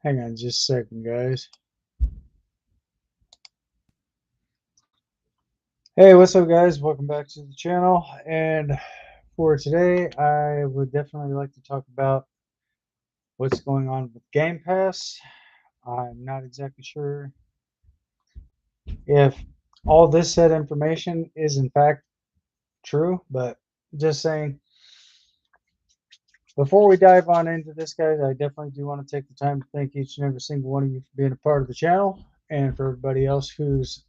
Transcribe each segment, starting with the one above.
Hang on just a second, guys. Hey, what's up, guys? Welcome back to the channel. And for today, I would definitely like to talk about what's going on with Game Pass. I'm not exactly sure if all this said information is in fact true, but just saying, before we dive on into this, guys, I definitely do want to take the time to thank each and every single one of you for being a part of the channel, and for everybody else who's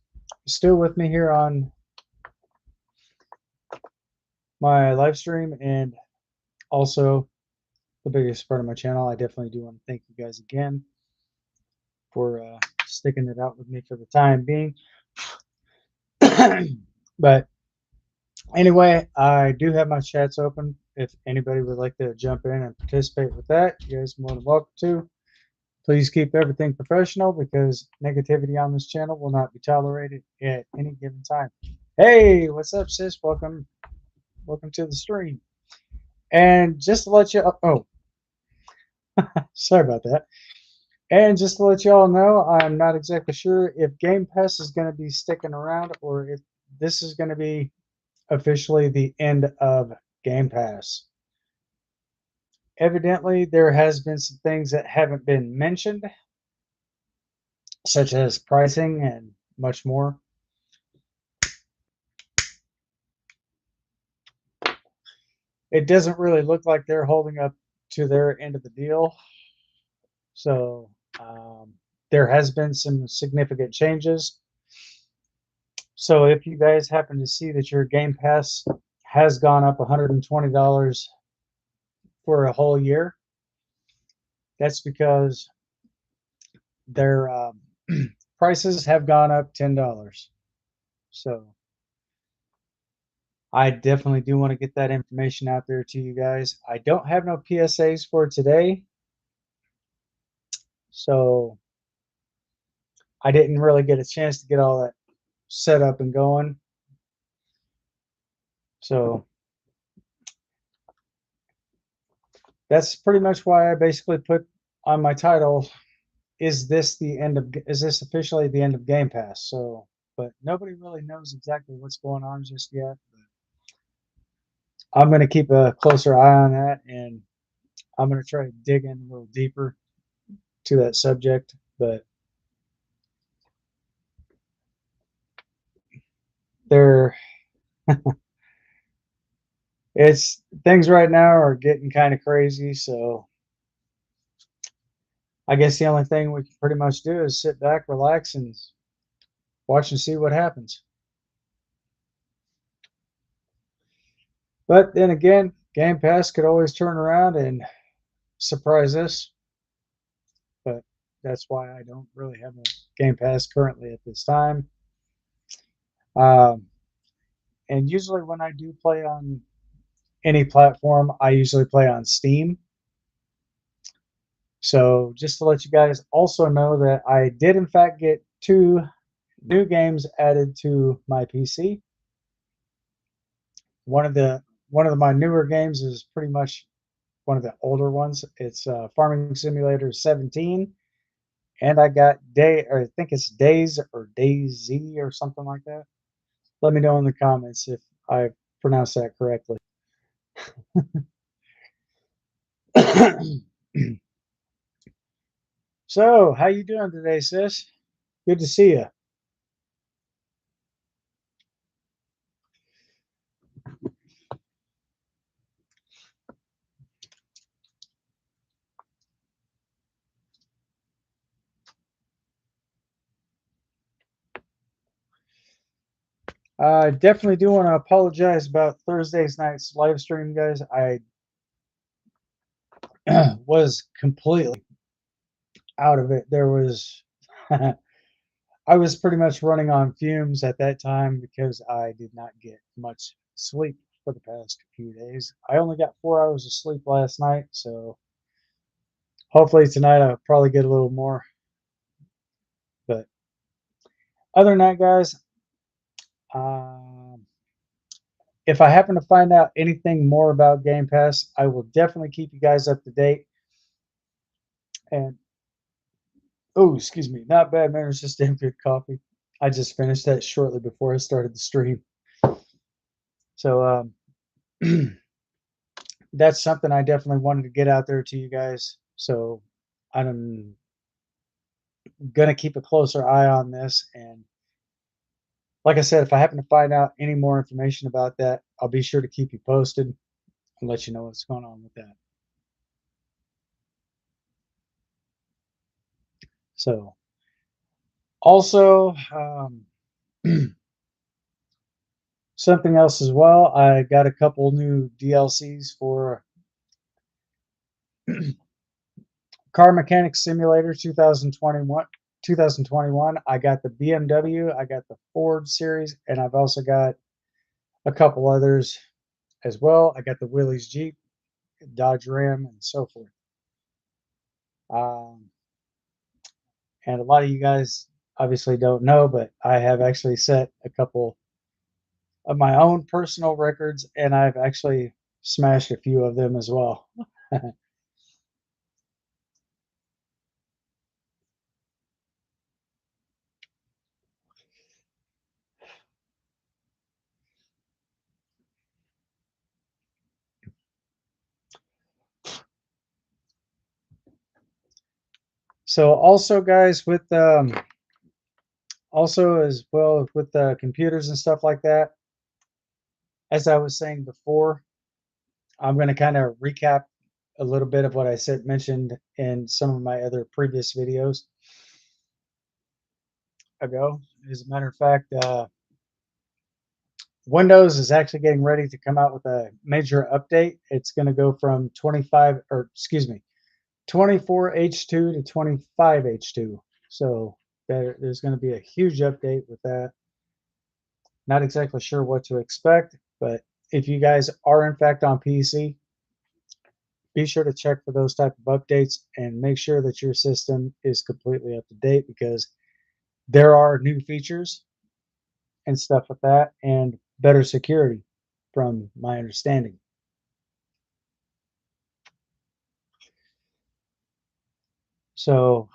still with me here on my live stream, and also the biggest part of my channel. I definitely do want to thank you guys again for sticking it out with me for the time being. But anyway, I do have my chats open. If anybody would like to jump in and participate with that, you guys are more than welcome to. Please keep everything professional because negativity on this channel will not be tolerated at any given time. Hey, what's up, sis? Welcome to the stream. And just to let you, oh, sorry about that. And just to let y'all know, I'm not exactly sure if Game Pass is going to be sticking around or if this is going to be officially the end of Game Pass. Evidently, there has been some things that haven't been mentioned, such as pricing and much more. It doesn't really look like they're holding up to their end of the deal. So there has been some significant changes. So if you guys happen to see that your Game Pass has gone up $120 for a whole year, that's because their prices have gone up $10. So I definitely do want to get that information out there to you guys. I don't have no PSAs for today, so I didn't really get a chance to get all that set up and going. So that's pretty much why I basically put on my title, is this officially the end of Game Pass? So, but nobody really knows exactly what's going on just yet. I'm going to keep a closer eye on that, and I'm going to try to dig in a little deeper to that subject. But there, it's things right now are getting kind of crazy. So I guess the only thing we can pretty much do is sit back, relax, and watch and see what happens. But then again, Game Pass could always turn around and surprise us. But that's why I don't really have a Game Pass currently at this time. Um, and usually when I do play on any platform, I usually play on Steam. So just to let you guys also know that I did in fact get 2 new games added to my PC. One of my newer games is pretty much one of the older ones. It's Farming Simulator 17, and I got I think it's Days or DayZ or something like that. Let me know in the comments if I pronounced that correctly. So, how you doing today, sis? Good to see you. I definitely do want to apologize about Thursday's night's live stream, guys. I was completely out of it. I was pretty much running on fumes at that time because I did not get much sleep for the past few days. I only got 4 hours of sleep last night, so hopefully tonight I'll probably get a little more. But other than that, guys, um, if I happen to find out anything more about Game Pass, I will definitely keep you guys up to date. And Oh, excuse me. Not bad manners, just damn good coffee. I just finished that shortly before I started the stream. So that's something I definitely wanted to get out there to you guys. So I'm gonna keep a closer eye on this. And like I said, if I happen to find out any more information about that, I'll be sure to keep you posted and let you know what's going on with that. So also, something else as well. I got a couple new DLCs for Car Mechanics Simulator 2021. 2021. I got the BMW, I got the Ford series, and I've also got a couple others as well. I got the Willys Jeep, Dodge Ram, and so forth. Um, and a lot of you guys obviously don't know, but I have actually set a couple of my own personal records, and I've actually smashed a few of them as well. So also, guys, with also as well with the computers and stuff like that, as I was saying before, I'm going to kind of recap a little bit of what I said mentioned in some of my other previous videos ago. As a matter of fact, Windows is actually getting ready to come out with a major update. It's going to go from 25, or excuse me, 24H2 to 25H2. So there's going to be a huge update with that. Not exactly sure what to expect, but if you guys are in fact on PC, be sure to check for those type of updates and make sure that your system is completely up to date, because there are new features and stuff with that and better security from my understanding. So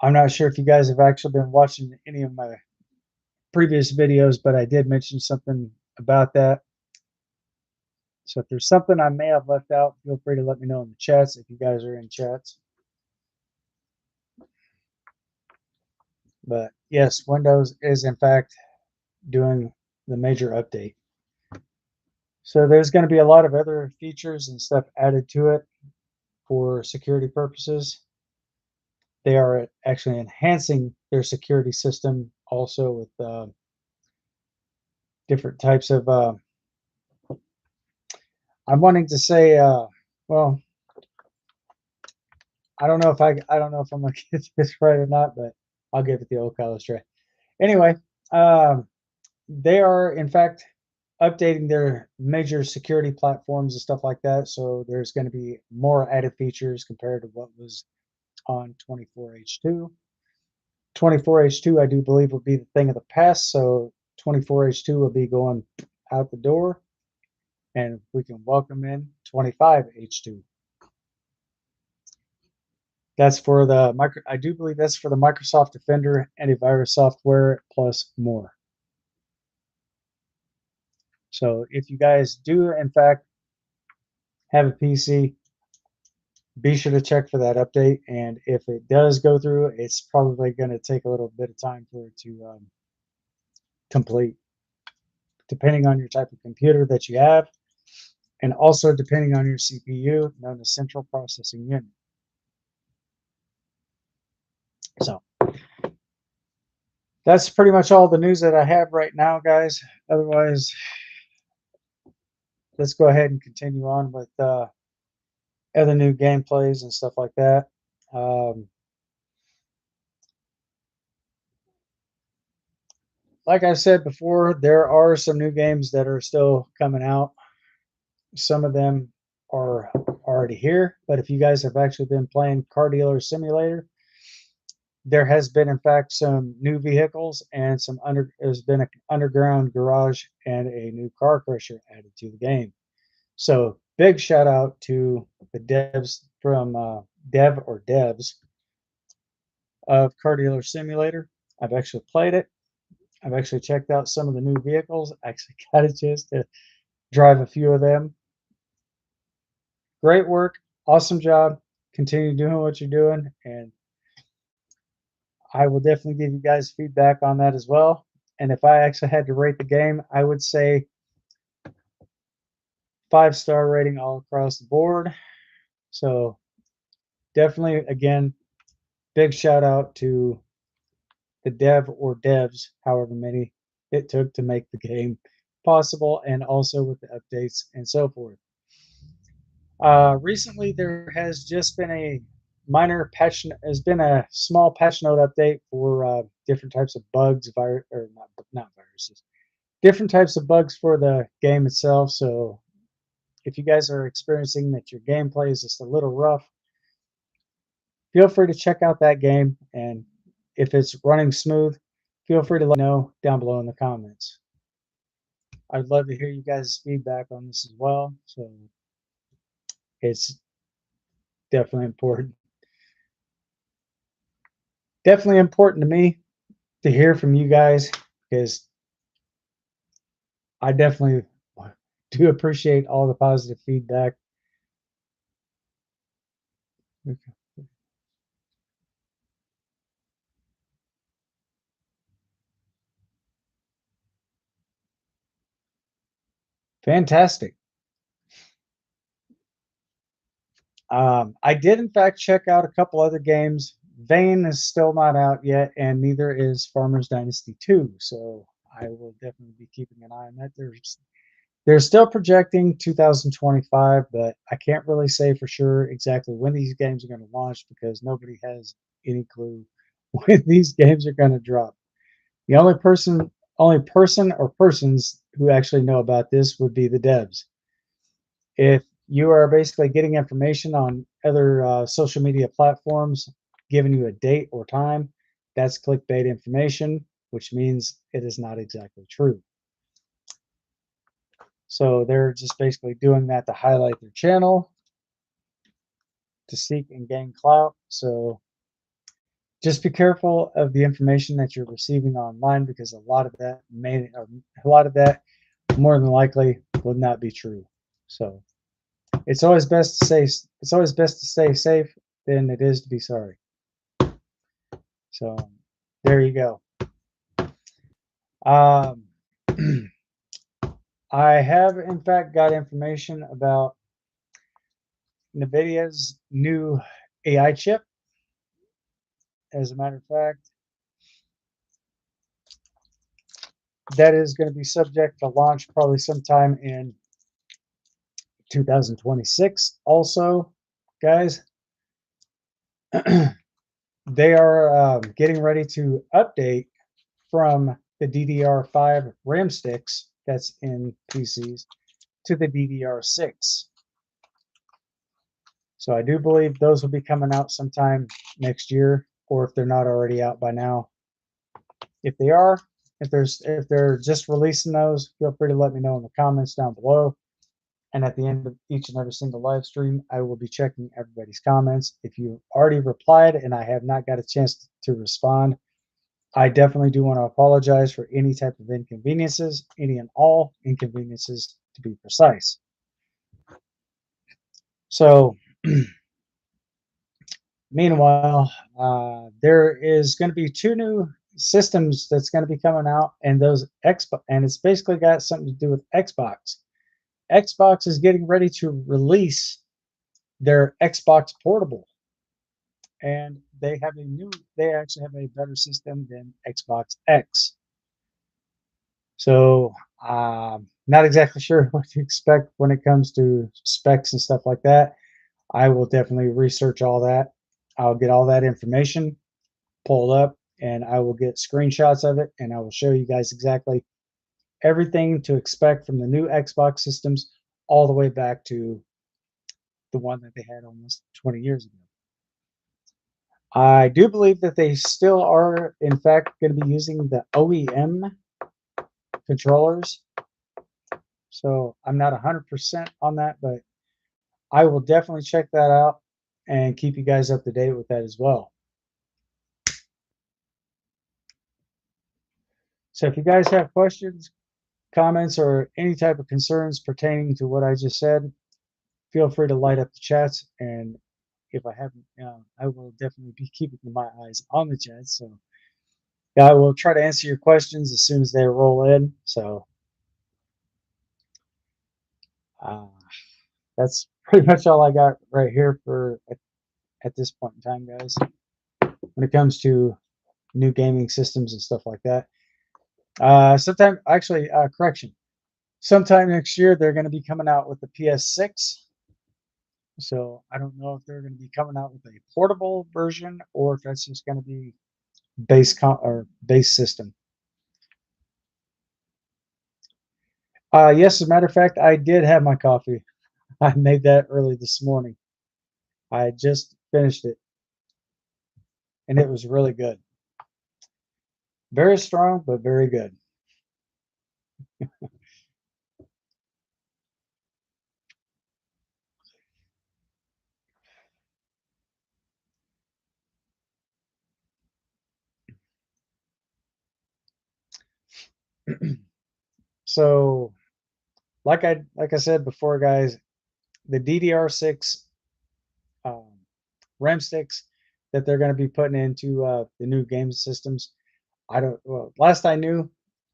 I'm not sure if you guys have actually been watching any of my previous videos, but I did mention something about that. So if there's something I may have left out, feel free to let me know in the chats if you guys are in chats. But yes, Windows is in fact doing the major update. So there's going to be a lot of other features and stuff added to it for security purposes. They are actually enhancing their security system also with different types of. I'm wanting to say, well, I don't know if I'm gonna get this right or not, but I'll give it the old college try. Anyway, um, they are in fact updating their major security platforms and stuff like that. So there's going to be more added features compared to what was on 24H2. 24H2, I do believe, will be the thing of the past. So 24H2 will be going out the door, and we can welcome in 25H2. That's for the micro. I do believe that's for the Microsoft Defender antivirus software plus more. So if you guys do in fact have a PC, be sure to check for that update. And if it does go through, it's probably going to take a little bit of time for it to complete, depending on your type of computer that you have, and also depending on your CPU, known as Central Processing Unit. So that's pretty much all the news that I have right now, guys. Otherwise, let's go ahead and continue on with other new gameplays and stuff like that. Um, like I said before, there are some new games that are still coming out. Some of them are already here, but if you guys have actually been playing Car Dealer Simulator, there has been in fact some new vehicles and there's been an underground garage and a new car crusher added to the game. So big shout out to the devs from Dev or Devs of Car Dealer Simulator. I've actually played it. I've actually checked out some of the new vehicles. I actually got a chance to drive a few of them. Great work. Awesome job. Continue doing what you're doing. And I will definitely give you guys feedback on that as well. And if I actually had to rate the game, I would say 5-star rating all across the board. So definitely, again, big shout out to the dev or devs, however many it took to make the game possible, and also with the updates and so forth. Recently, there has just been a minor patch, has been a small patch note update for different types of bugs, or not viruses, different types of bugs for the game itself. So if you guys are experiencing that your gameplay is just a little rough, feel free to check out that game. And if it's running smooth, feel free to let me know down below in the comments. I'd love to hear you guys' feedback on this as well. So it's definitely important. Definitely important to me to hear from you guys because I definitely do appreciate all the positive feedback. Fantastic. I did, in fact, check out a couple other games. Vane is still not out yet, and neither is Farmers Dynasty 2. So I will definitely be keeping an eye on that. They're still projecting 2025, but I can't really say for sure exactly when these games are going to launch because nobody has any clue when these games are going to drop. The only person or persons who actually know about this would be the devs. If you are basically getting information on other social media platforms giving you a date or time, that's clickbait information, which means it is not exactly true. So they're just basically doing that to highlight their channel, to seek and gain clout. So just be careful of the information that you're receiving online because a lot of that more than likely will not be true. So it's always best to stay safe than it is to be sorry. So there you go. Um, I have in fact got information about NVIDIA's new AI chip. As a matter of fact, that is going to be subject to launch probably sometime in 2026. Also, guys, they are getting ready to update from the DDR5 RAM sticks that's in PCs to the DDR6. So I do believe those will be coming out sometime next year, or if they're not already out by now. If they are, if they're just releasing those, feel free to let me know in the comments down below. And at the end of each and every single live stream, I will be checking everybody's comments. If you already replied and I have not got a chance to respond, I definitely do want to apologize for any type of inconveniences, any and all inconveniences to be precise. So, meanwhile, there is going to be 2 new systems that's going to be coming out, and it's basically got something to do with Xbox. Xbox is getting ready to release their Xbox Portable, and they actually have a better system than Xbox X. So, not exactly sure what to expect when it comes to specs and stuff like that. I will definitely research all that. I'll get all that information pulled up and I will get screenshots of it and I will show you guys exactly everything to expect from the new Xbox systems all the way back to the one that they had almost 20 years ago. I do believe that they still are, in fact, going to be using the OEM controllers. So I'm not 100% on that, but I will definitely check that out and keep you guys up to date with that as well. So if you guys have questions, comments, or any type of concerns pertaining to what I just said, feel free to light up the chats. And if I haven't, I will definitely be keeping my eyes on the chat. So yeah, I will try to answer your questions as soon as they roll in. So uh, that's pretty much all I got right here for at this point in time, guys. When it comes to new gaming systems and stuff like that, sometime actually, correction, sometime next year they're going to be coming out with the PS6. So I don't know if they're going to be coming out with a portable version or if that's just going to be base system. Yes, as a matter of fact, I did have my coffee. I made that early this morning. I just finished it, and it was really good. Very strong, but very good. So, like I said before, guys, the DDR6 um, RAM sticks that they're going to be putting into the new game systems. I don't. Well, last I knew,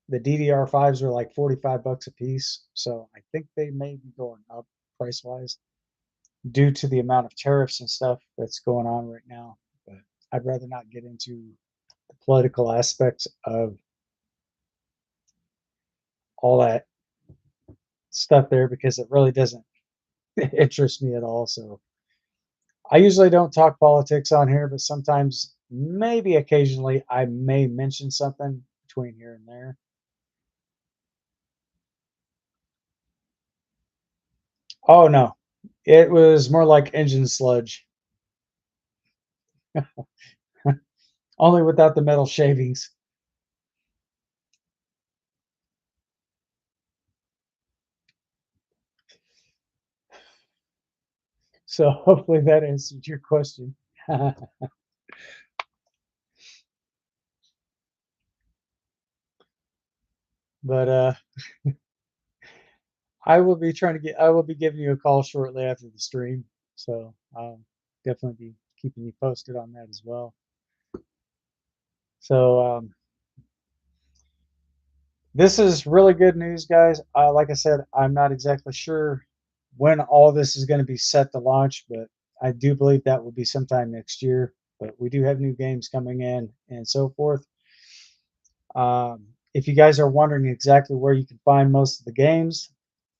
the DDR5s were like 45 bucks a piece. So I think they may be going up price wise due to the amount of tariffs and stuff that's going on right now. But I'd rather not get into the political aspects of all that stuff there because it really doesn't interest me at all. So I usually don't talk politics on here, but sometimes, maybe occasionally, I may mention something between here and there. Oh no, it was more like engine sludge, only without the metal shavings. So hopefully that answered your question. But I will be giving you a call shortly after the stream. So I'll definitely be keeping you posted on that as well. So this is really good news, guys. Like I said, I'm not exactly sure when all this is going to be set to launch, but I do believe that will be sometime next year. But we do have new games coming in and so forth. If you guys are wondering exactly where you can find most of the games,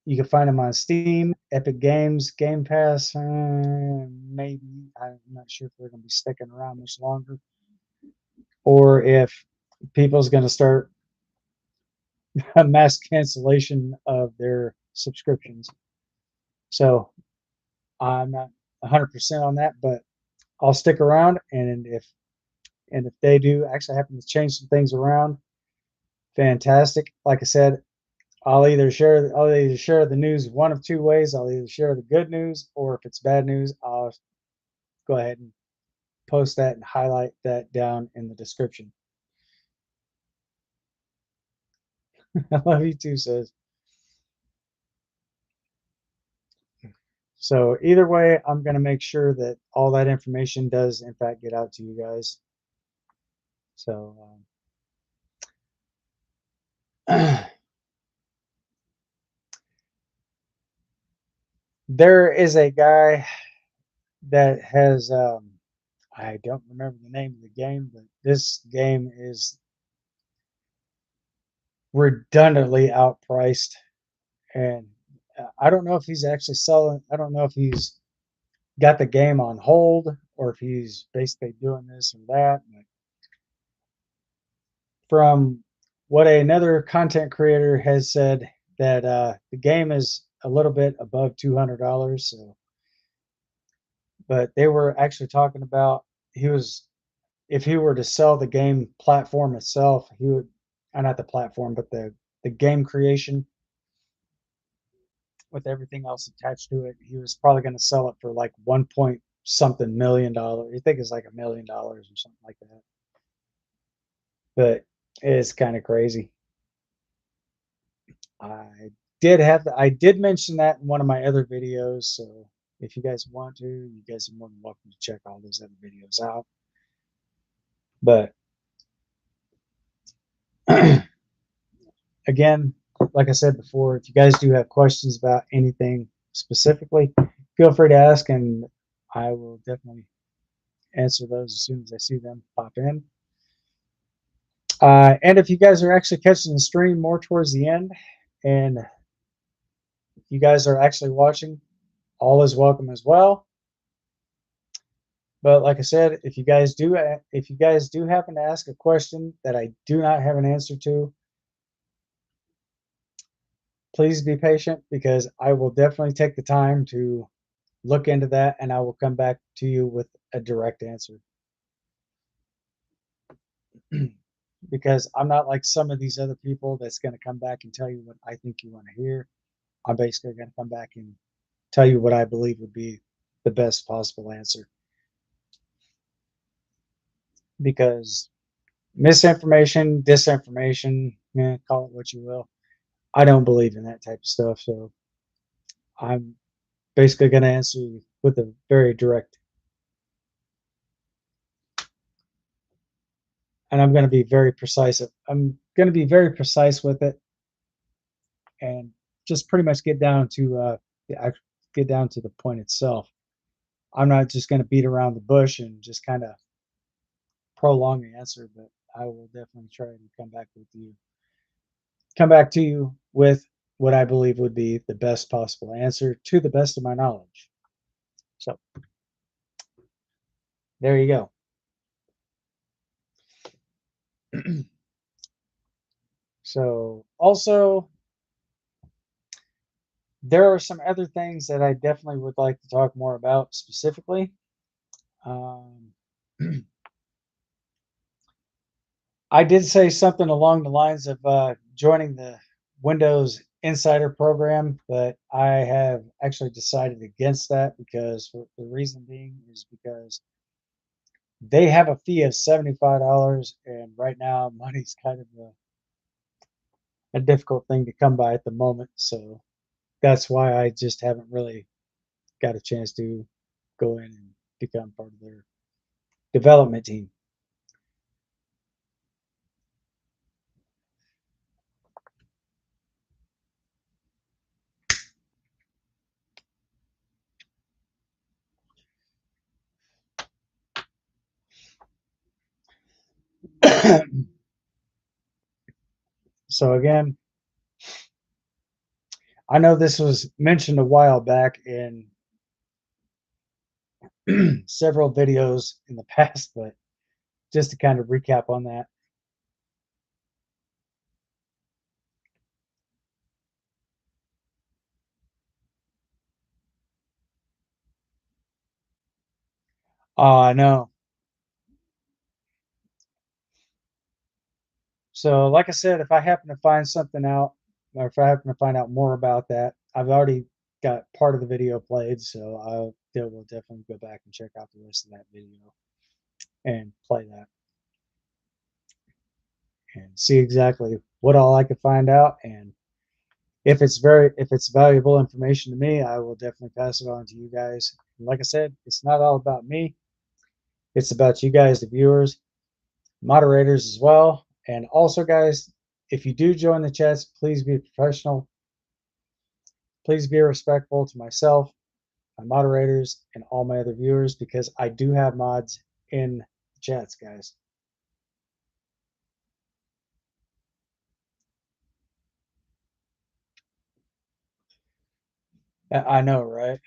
you can find them on Steam, Epic Games, Game Pass. Maybe I'm not sure if they're going to be sticking around much longer, or if people's going to start a mass cancellation of their subscriptions. So I'm not 100% on that, but I'll stick around. And if they do actually happen to change some things around, fantastic. Like I said, I'll either share the news one of two ways. I'll either share the good news, or if it's bad news, I'll go ahead and post that and highlight that down in the description. I love you too, says. So either way, I'm going to make sure that all that information does in fact get out to you guys. So there is a guy that has I don't remember the name of the game, but this game is redundantly outpriced, and I don't know if he's actually selling. I don't know if he's got the game on hold or if he's basically doing this or that. But from what another content creator has said, that the game is a little bit above $200. So, but they were actually talking about he was if he were to sell the game platform itself, he would, not the platform, but the game creation with everything else attached to it, he was probably going to sell it for like 1 point something million dollars. I think it's like $1 million or something like that. But it's kind of crazy. I did mention that in one of my other videos, so if you guys want to, you guys are more than welcome to check all those other videos out. But again, like I said before, if you guys do have questions about anything specifically, feel free to ask, and I will definitely answer those as soon as I see them pop in. And if you guys are actually catching the stream more towards the end, and you guys are actually watching, all is welcome as well. But like I said, if you guys do happen to ask a question that I do not have an answer to, please be patient because I will definitely take the time to look into that and I will come back to you with a direct answer. Because I'm not like some of these other people that's going to come back and tell you what I think you want to hear. I'm basically going to come back and tell you what I believe would be the best possible answer. Because misinformation, disinformation, call it what you will. I don't believe in that type of stuff. So I'm basically going to answer you with a very direct, and I'm going to be very precise. I'm going to be very precise with it, and just pretty much get down to the point itself. I'm not just going to beat around the bush and just kind of prolong the answer, but I will definitely try to come back to you with what I believe would be the best possible answer to the best of my knowledge. So there you go. So also, there are some other things that I definitely would like to talk more about specifically. Um, I did say something along the lines of joining the Windows Insider program, but I have actually decided against that because the reason being is because they have a fee of $75, and right now money's kind of a difficult thing to come by at the moment. So that's why I just haven't really got a chance to go in and become part of their development team. So again, I know this was mentioned a while back in several videos in the past, but just to kind of recap on that. I know. So, like I said, if I happen to find something out, or if I happen to find out more about that, I've already got part of the video played, so will definitely go back and check out the rest of that video and play that and see exactly what all I could find out. And if it's valuable information to me, I will definitely pass it on to you guys. And like I said, it's not all about me. It's about you guys, the viewers, moderators as well. And also, guys, if you do join the chats, please be professional. Please be respectful to myself, my moderators, and all my other viewers because I do have mods in the chats, guys. I know, right?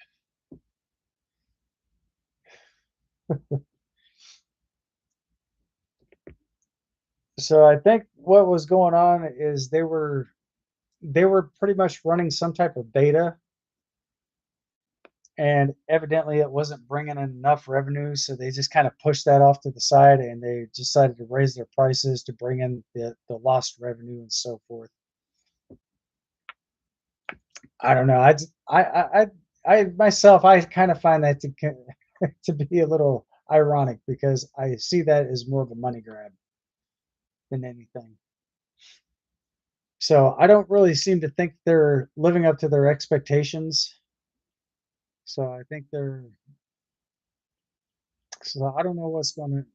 So I think what was going on is they were pretty much running some type of beta, and evidently it wasn't bringing in enough revenue, so they just kind of pushed that off to the side and they decided to raise their prices to bring in the lost revenue and so forth. I don't know. I myself, I kind of find that to to be a little ironic because I see that as more of a money grab than anything. So I don't really seem to think they're living up to their expectations. So I think they're. So I don't know what's gonna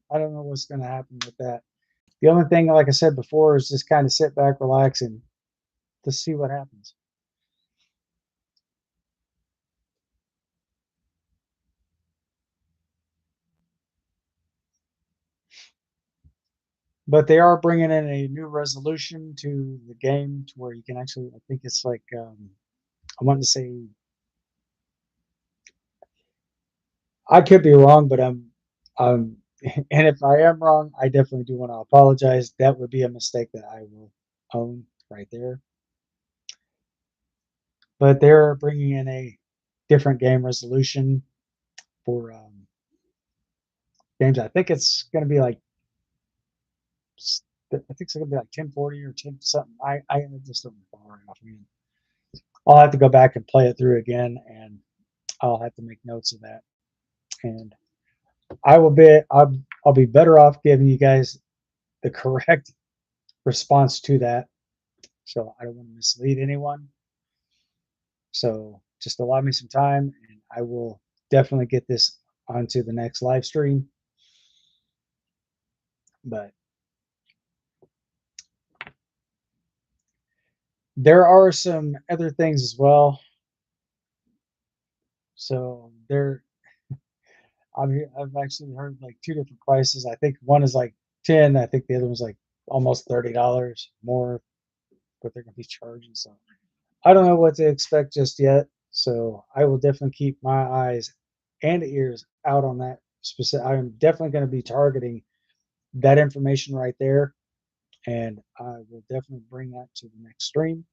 happen with that. The only thing, like I said before, is just kind of sit back, relax, and just see what happens. But they are bringing in a new resolution to the game to where you can actually. I think it's like I want to say I could be wrong, but um, and if I am wrong, I definitely do want to apologize. That would be a mistake that I will own right there. But they're bringing in a different game resolution for games. I think it's going to be like I think it's going to be like 1040 or 10 something. I just don't recall right off. I mean, I'll have to go back and play it through again, and I'll have to make notes of that. And I'll be better off giving you guys the correct response to that. So I don't want to mislead anyone. So just allow me some time, and I will definitely get this onto the next live stream. But there are some other things as well. So I've actually heard like two different prices. I think one is like 10. I think the other one's like almost $30 more, but they're gonna be charging. So I don't know what to expect just yet. So I will definitely keep my eyes and ears out on that specific. I'm definitely going to be targeting that information right there, and I will definitely bring that to the next stream.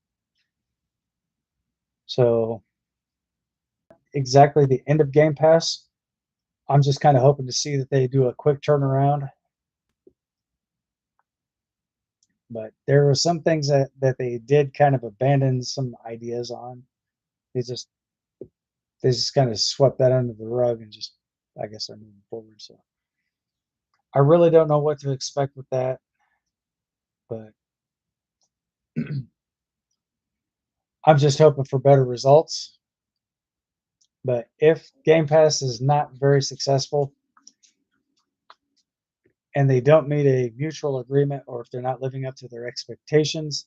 So exactly the end of Game Pass. I'm just kind of hoping to see that they do a quick turnaround. But there were some things that they did kind of abandon some ideas on. They just they just kind of swept that under the rug and just I guess they're moving forward. So I really don't know what to expect with that, but I'm just hoping for better results. But if Game Pass is not very successful and they don't meet a mutual agreement, or if they're not living up to their expectations,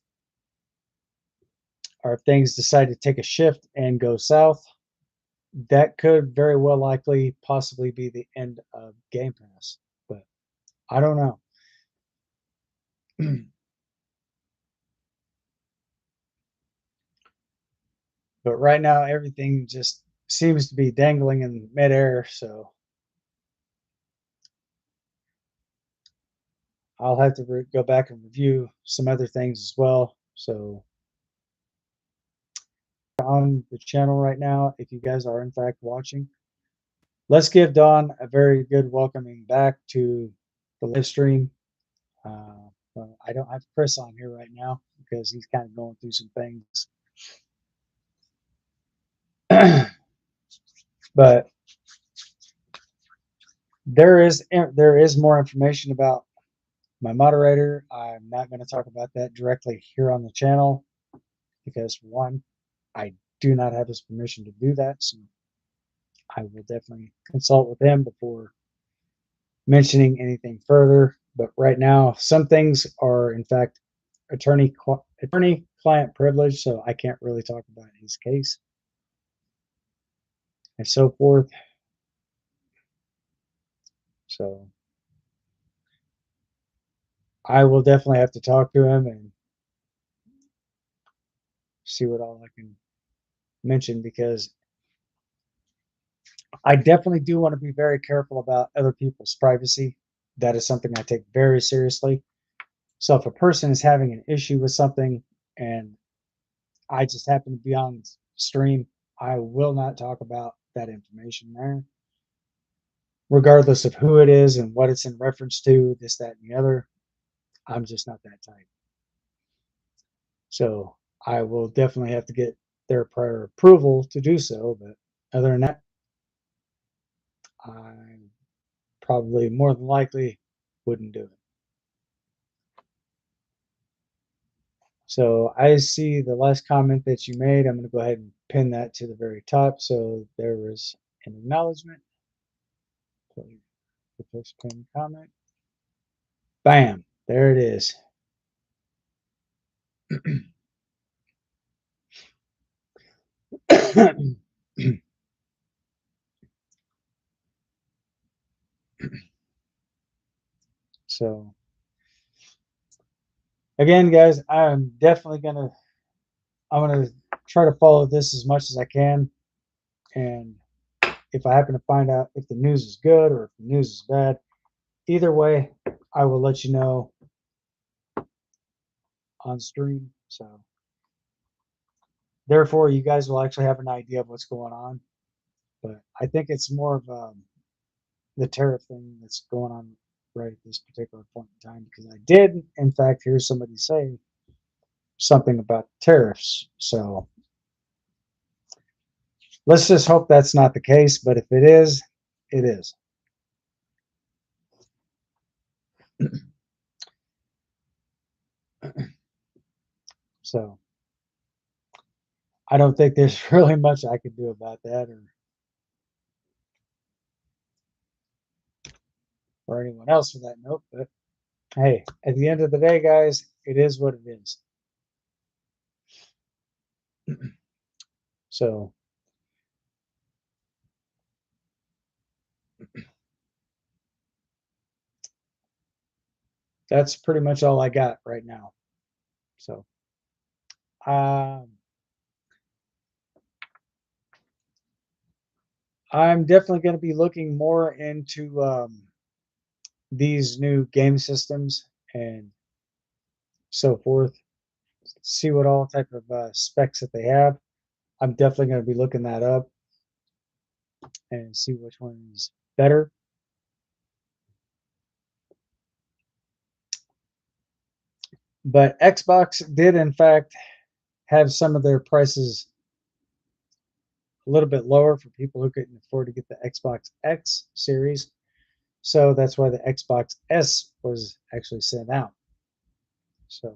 or if things decide to take a shift and go south, that could very well likely possibly be the end of Game Pass. But I don't know. But right now, everything just seems to be dangling in midair. So I'll have to go back and review some other things as well. So on the channel right now, if you guys are in fact watching, let's give Don a very good welcoming back to the live stream. Well, I don't have Chris on here right now because he's kind of going through some things. But there is more information about my moderator. I'm not going to talk about that directly here on the channel because for one, I do not have his permission to do that. So I will definitely consult with him before mentioning anything further. But right now, some things are in fact attorney client privilege, so I can't really talk about his case and so forth. So I will definitely have to talk to him and see what all I can mention because I definitely do want to be very careful about other people's privacy. That is something I take very seriously. So if a person is having an issue with something and I just happen to be on stream, I will not talk about that information there, regardless of who it is and what it's in reference to, this, that, and the other. I'm just not that type. So I will definitely have to get their prior approval to do so. But other than that, I probably more than likely wouldn't do it. So I see the last comment that you made. I'm going to go ahead and pin that to the very top. So there was an acknowledgement. Play the first pinned comment. Bam, there it is. So again, guys, I'm gonna try to follow this as much as I can, and if I happen to find out if the news is good or if the news is bad, either way, I will let you know on stream. So therefore, you guys will actually have an idea of what's going on. But I think it's more of the tariff thing that's going on right at this particular point in time, because I did, in fact, hear somebody say something about tariffs. So let's just hope that's not the case. But if it is, it is. So I don't think there's really much I could do about that, or anyone else for that note. But hey, at the end of the day, guys, it is what it is. So that's pretty much all I got right now. So I'm definitely going to be looking more into these new game systems and so forth. See what all type of specs that they have. I'm definitely going to be looking that up and see which one is better. But Xbox did, in fact, have some of their prices a little bit lower for people who couldn't afford to get the Xbox X series. So that's why the Xbox S was actually sent out. So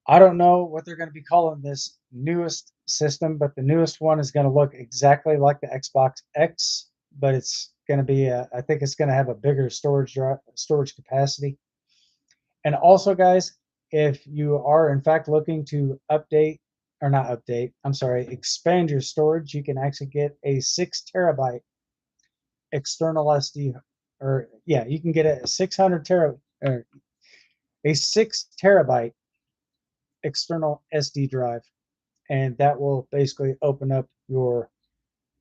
I don't know what they're going to be calling this newest system, but the newest one is going to look exactly like the Xbox X, but it's going to be, I think it's going to have a bigger storage capacity. And also, guys, if you are in fact looking to update or not update, I'm sorry, expand your storage, you can actually get a 6 terabyte external SD, or yeah, you can get a 6 terabyte external SD drive, and that will basically open up your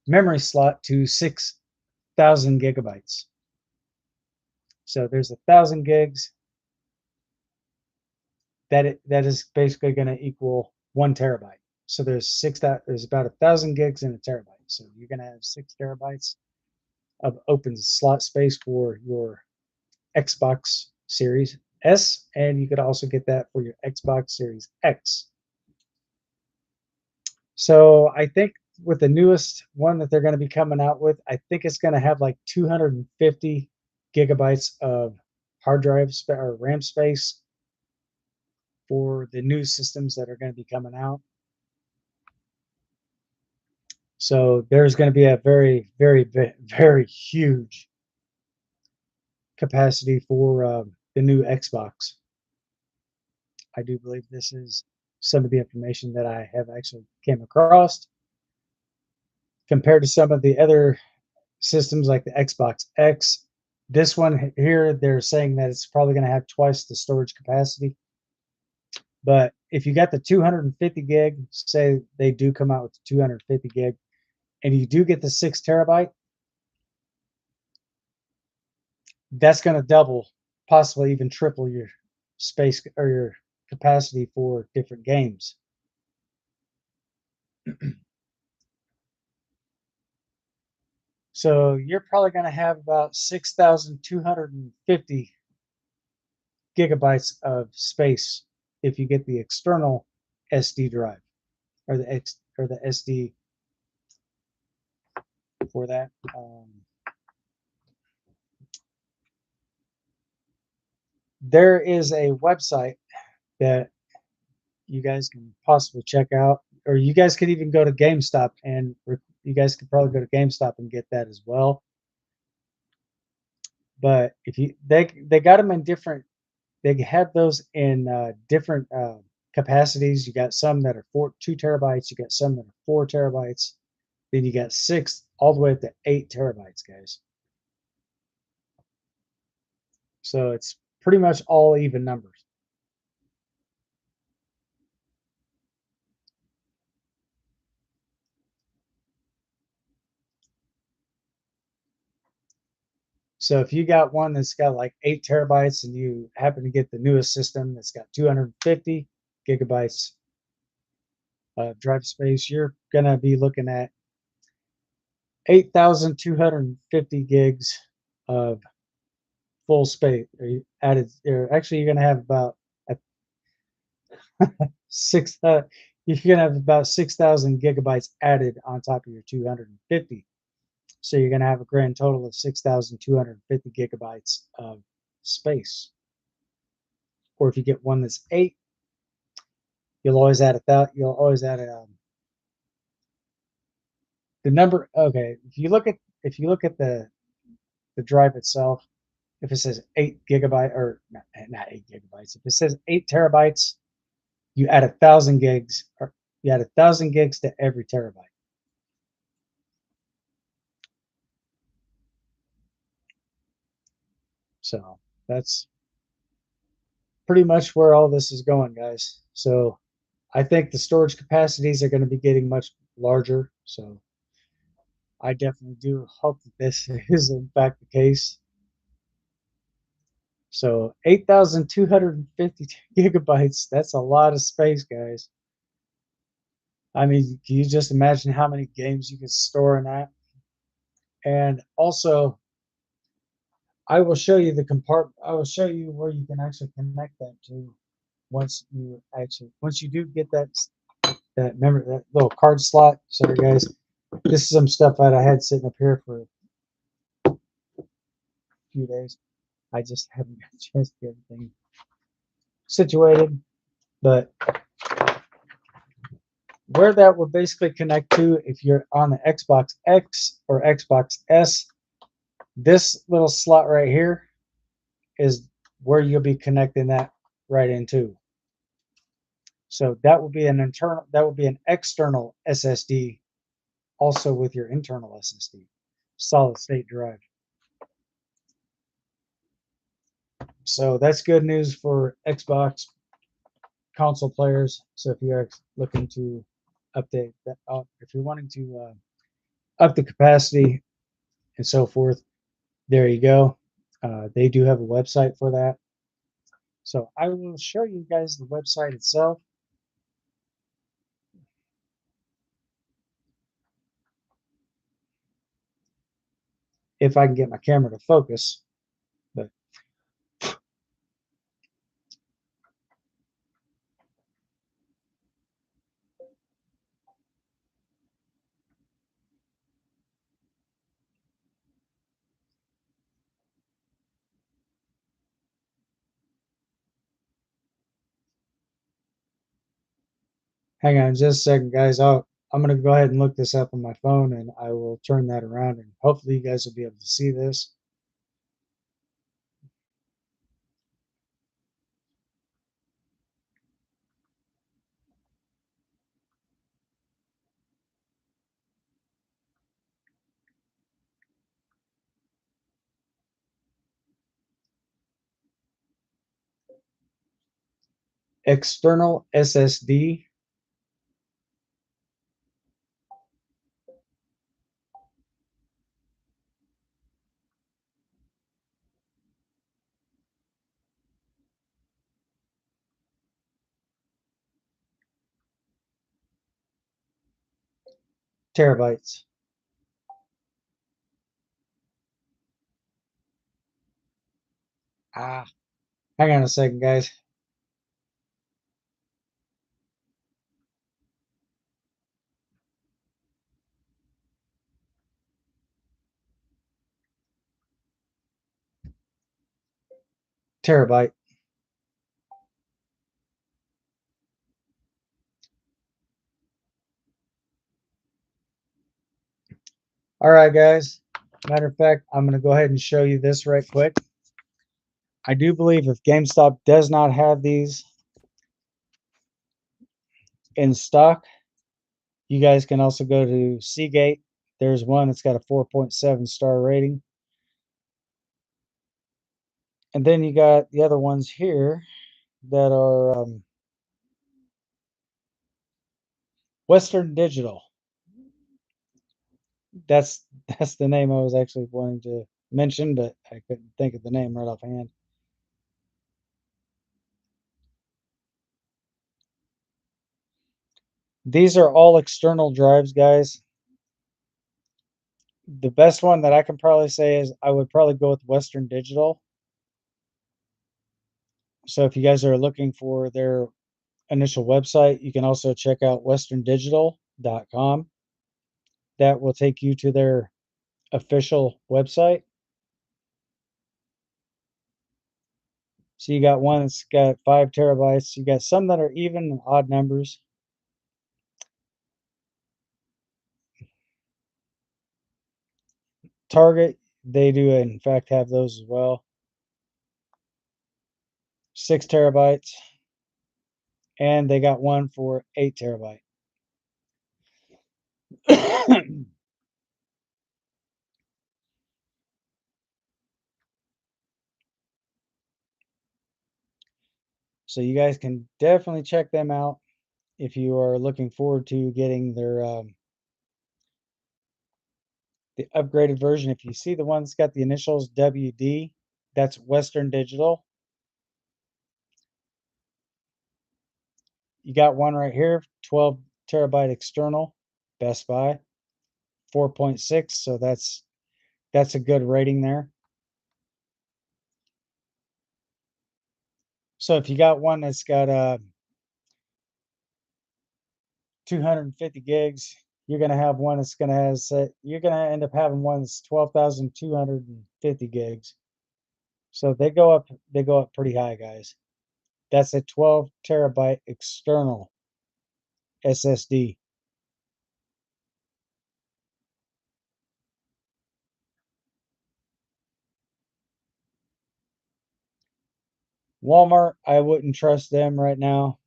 memory slot to 6,000 gigabytes. So there's 1,000 gigs that is basically going to equal 1 terabyte. So there's about 1,000 gigs in a terabyte. So you're going to have 6 terabytes of open slot space for your Xbox Series S, and you could also get that for your Xbox Series X. So I think with the newest one that they're going to be coming out with, I think it's going to have like 250 gigabytes of hard drive or RAM space for the new systems that are going to be coming out. So there's going to be a very, very, very huge capacity for the new Xbox. I do believe this is some of the information that I have actually came across compared to some of the other systems like the Xbox X. This one here, they're saying that it's probably going to have twice the storage capacity. But if you got the 250 gig, say they do come out with the 250 gig, and you do get the 6 terabyte, that's going to double, possibly even triple your space or your capacity for different games. So you're probably going to have about 6,250 gigabytes of space if you get the external SD drive or the SD for that. there is a website that you guys can possibly check out, or you guys could even go to GameStop and you guys could probably go to GameStop and get that as well. But if you they got them in different, they have those in different capacities. You got some that are 2 terabytes. You got some that are 4 terabytes. Then you got 6 all the way up to 8 terabytes, guys. So it's pretty much all even numbers. So if you got one that's got like 8 terabytes and you happen to get the newest system that's got 250 gigabytes of drive space, you're gonna be looking at 8,250 gigs of full space added. Or actually, you're gonna have about a six. You're gonna have about 6,000 gigabytes added on top of your 250. So you're gonna have a grand total of 6,250 gigabytes of space. Or if you get one that's 8, you'll always add you'll always add the number. Okay, if you look at the drive itself, if it says 8 gigabyte, or not 8 gigabytes, if it says 8 terabytes, you add 1,000 gigs, or you add 1,000 gigs to every terabyte. So that's pretty much where all this is going, guys. So I think the storage capacities are going to be getting much larger. So I definitely do hope that this is in fact the case. So 8,250 gigabytes, that's a lot of space, guys. I mean, can you just imagine how many games you could store in that? And also, I will show you the compartment. I will show you where you can actually connect that to once you do get that memory, that little card slot. Sorry, guys. This is some stuff that I had sitting up here for a few days. I just haven't got a chance to get everything situated. But where that will basically connect to, if you're on the Xbox X or Xbox S, this little slot right here is where you'll be connecting that right into. So that will be an external SSD, also with your internal SSD, solid state drive. So that's good news for Xbox console players. So if you're looking to update that, if you're wanting to up the capacity and so forth, there you go. They do have a website for that. So I will show you guys the website itself. If I can get my camera to focus. But hang on just a second, guys. I'm going to go ahead and look this up on my phone, and I will turn that around, and hopefully you guys will be able to see this. External SSD. Terabytes. Ah, hang on a second, guys. Terabyte. All right, guys. Matter of fact, I'm going to go ahead and show you this right quick. I do believe if GameStop does not have these in stock, you guys can also go to Seagate. There's one that's got a 4.7 star rating. And then you got the other ones here that are Western Digital. That's that's the name I was actually wanting to mention, but I couldn't think of the name right offhand. These are all external drives, guys. The best one that I can probably say is I would probably go with Western Digital. So if you guys are looking for their initial website, you can also check out westerndigital.com. That will take you to their official website. So you got one that's got 5 TB. You got some that are even and odd numbers. Target, they do in fact have those as well. 6 TB, and they got one for 8 TB. So you guys can definitely check them out if you are looking forward to getting their the upgraded version. If you see the one that's got the initials WD, that's Western Digital. You got one right here, 12 TB external, Best Buy, 4.6. So that's a good rating there. So if you got one that's got 250 gigs, you're gonna have one that's gonna have you're gonna end up having one that's 12,250 gigs. So they go up pretty high, guys. That's a 12 TB external SSD. Walmart, I wouldn't trust them right now.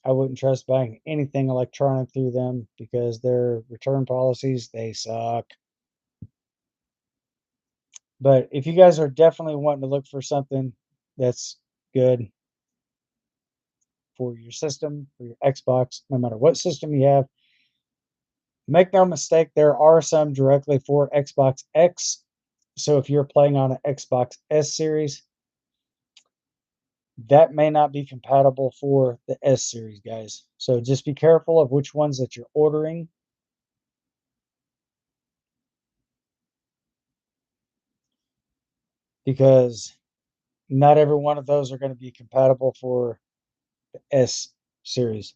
I wouldn't trust buying anything electronic through them because their return policies, they suck. But if you guys are definitely wanting to look for something that's good for your system, for your Xbox, no matter what system you have, make no mistake, there are some directly for Xbox X. So if you're playing on an Xbox S series, that may not be compatible for the S series, guys. So just be careful of which ones that you're ordering, because not every one of those are going to be compatible for the S series.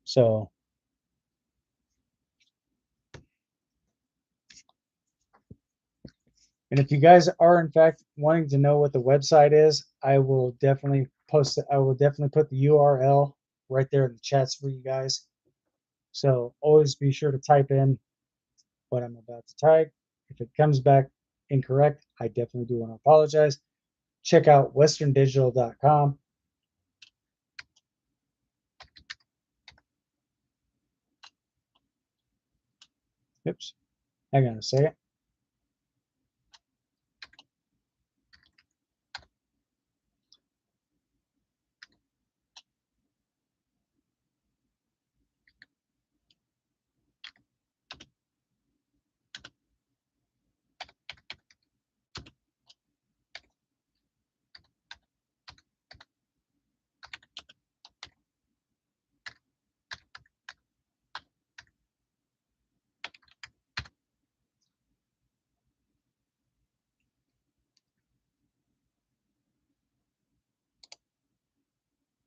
So, and if you guys are in fact wanting to know what the website is, I will definitely post it. I will definitely put the URL right there in the chats for you guys. So always be sure to type in what I'm about to type. If it comes back incorrect, I definitely do want to apologize. Check out westerndigital.com. Oops, hang on a second.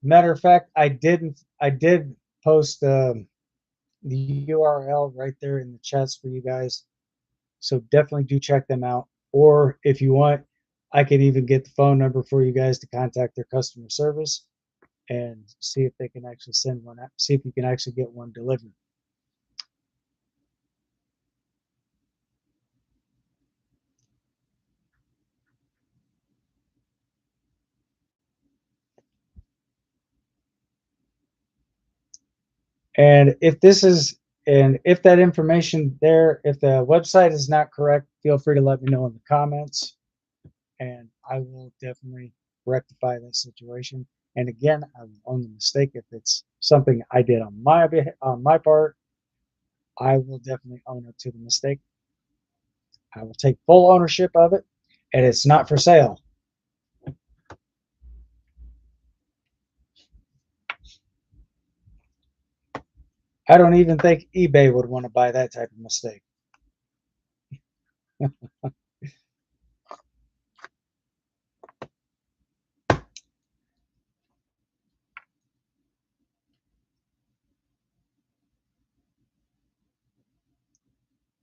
Matter of fact, I did post the URL right there in the chats for you guys. So definitely do check them out. Or if you want, I could even get the phone number for you guys to contact their customer service and see if they can actually send one out, see if you can actually get one delivered. And if that information there, if the website is not correct, feel free to let me know in the comments, and I will definitely rectify that situation. And again, I will own the mistake if it's something I did on my part. I will definitely own up to the mistake. I will take full ownership of it, and it's not for sale. I don't even think eBay would want to buy that type of mistake.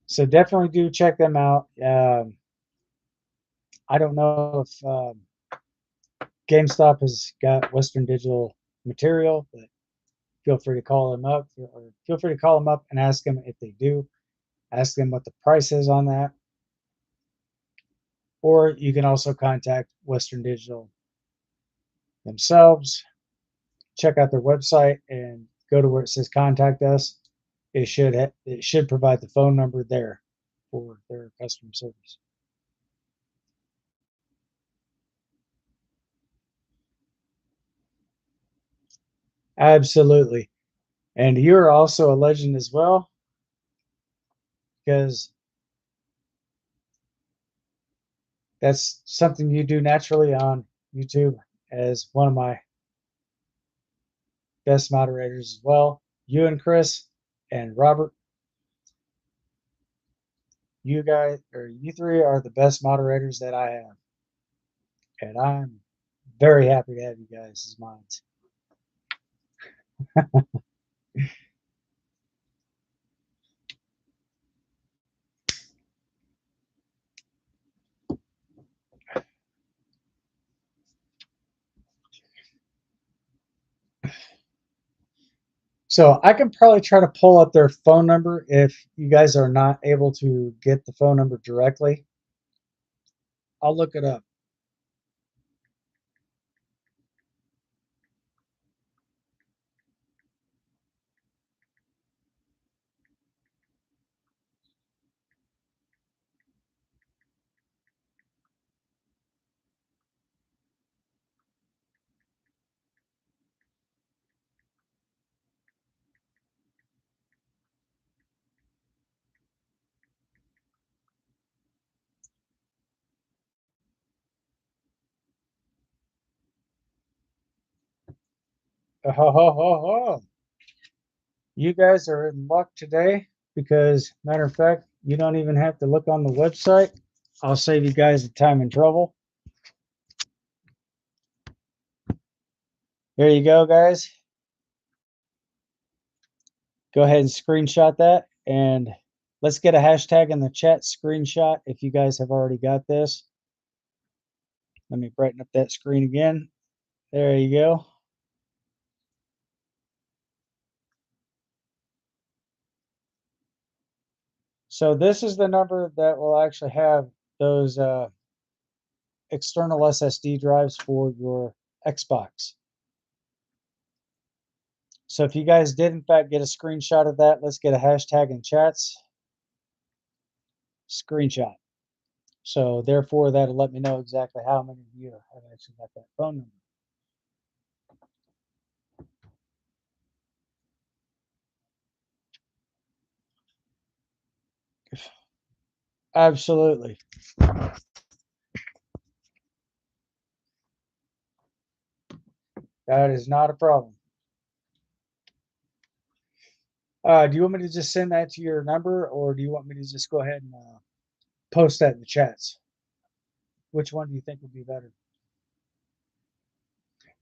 So definitely do check them out. I don't know if GameStop has got Western Digital material, but feel free to call them up, or feel free to call them up and ask them if they do. Ask them what the price is on that, or you can also contact Western Digital themselves. Check out their website and go to where it says "Contact Us." It should provide the phone number there for their customer service. Absolutely, and you're also a legend as well because that's something you do naturally on YouTube as one of my best moderators as well. You and Chris and Robert, you three are the best moderators that I have, and I'm very happy to have you guys as mods. So I can probably try to pull up their phone number if you guys are not able to get the phone number directly. I'll look it up. Oh, ho, ho, ho, ho. You guys are in luck today because, matter of fact, you don't even have to look on the website. I'll save you guys the time and trouble. There you go, guys. Go ahead and screenshot that, and let's get a hashtag in the chat screenshot if you guys have already got this. Let me brighten up that screen again. There you go. So this is the number that will actually have those external SSD drives for your Xbox. So if you guys did in fact get a screenshot of that, let's get a hashtag in chats. Screenshot. So therefore that'll let me know exactly how many of you have actually got that phone number. Absolutely. That is not a problem. Do you want me to just send that to your number, or do you want me to just go ahead and post that in the chats? Which one do you think would be better?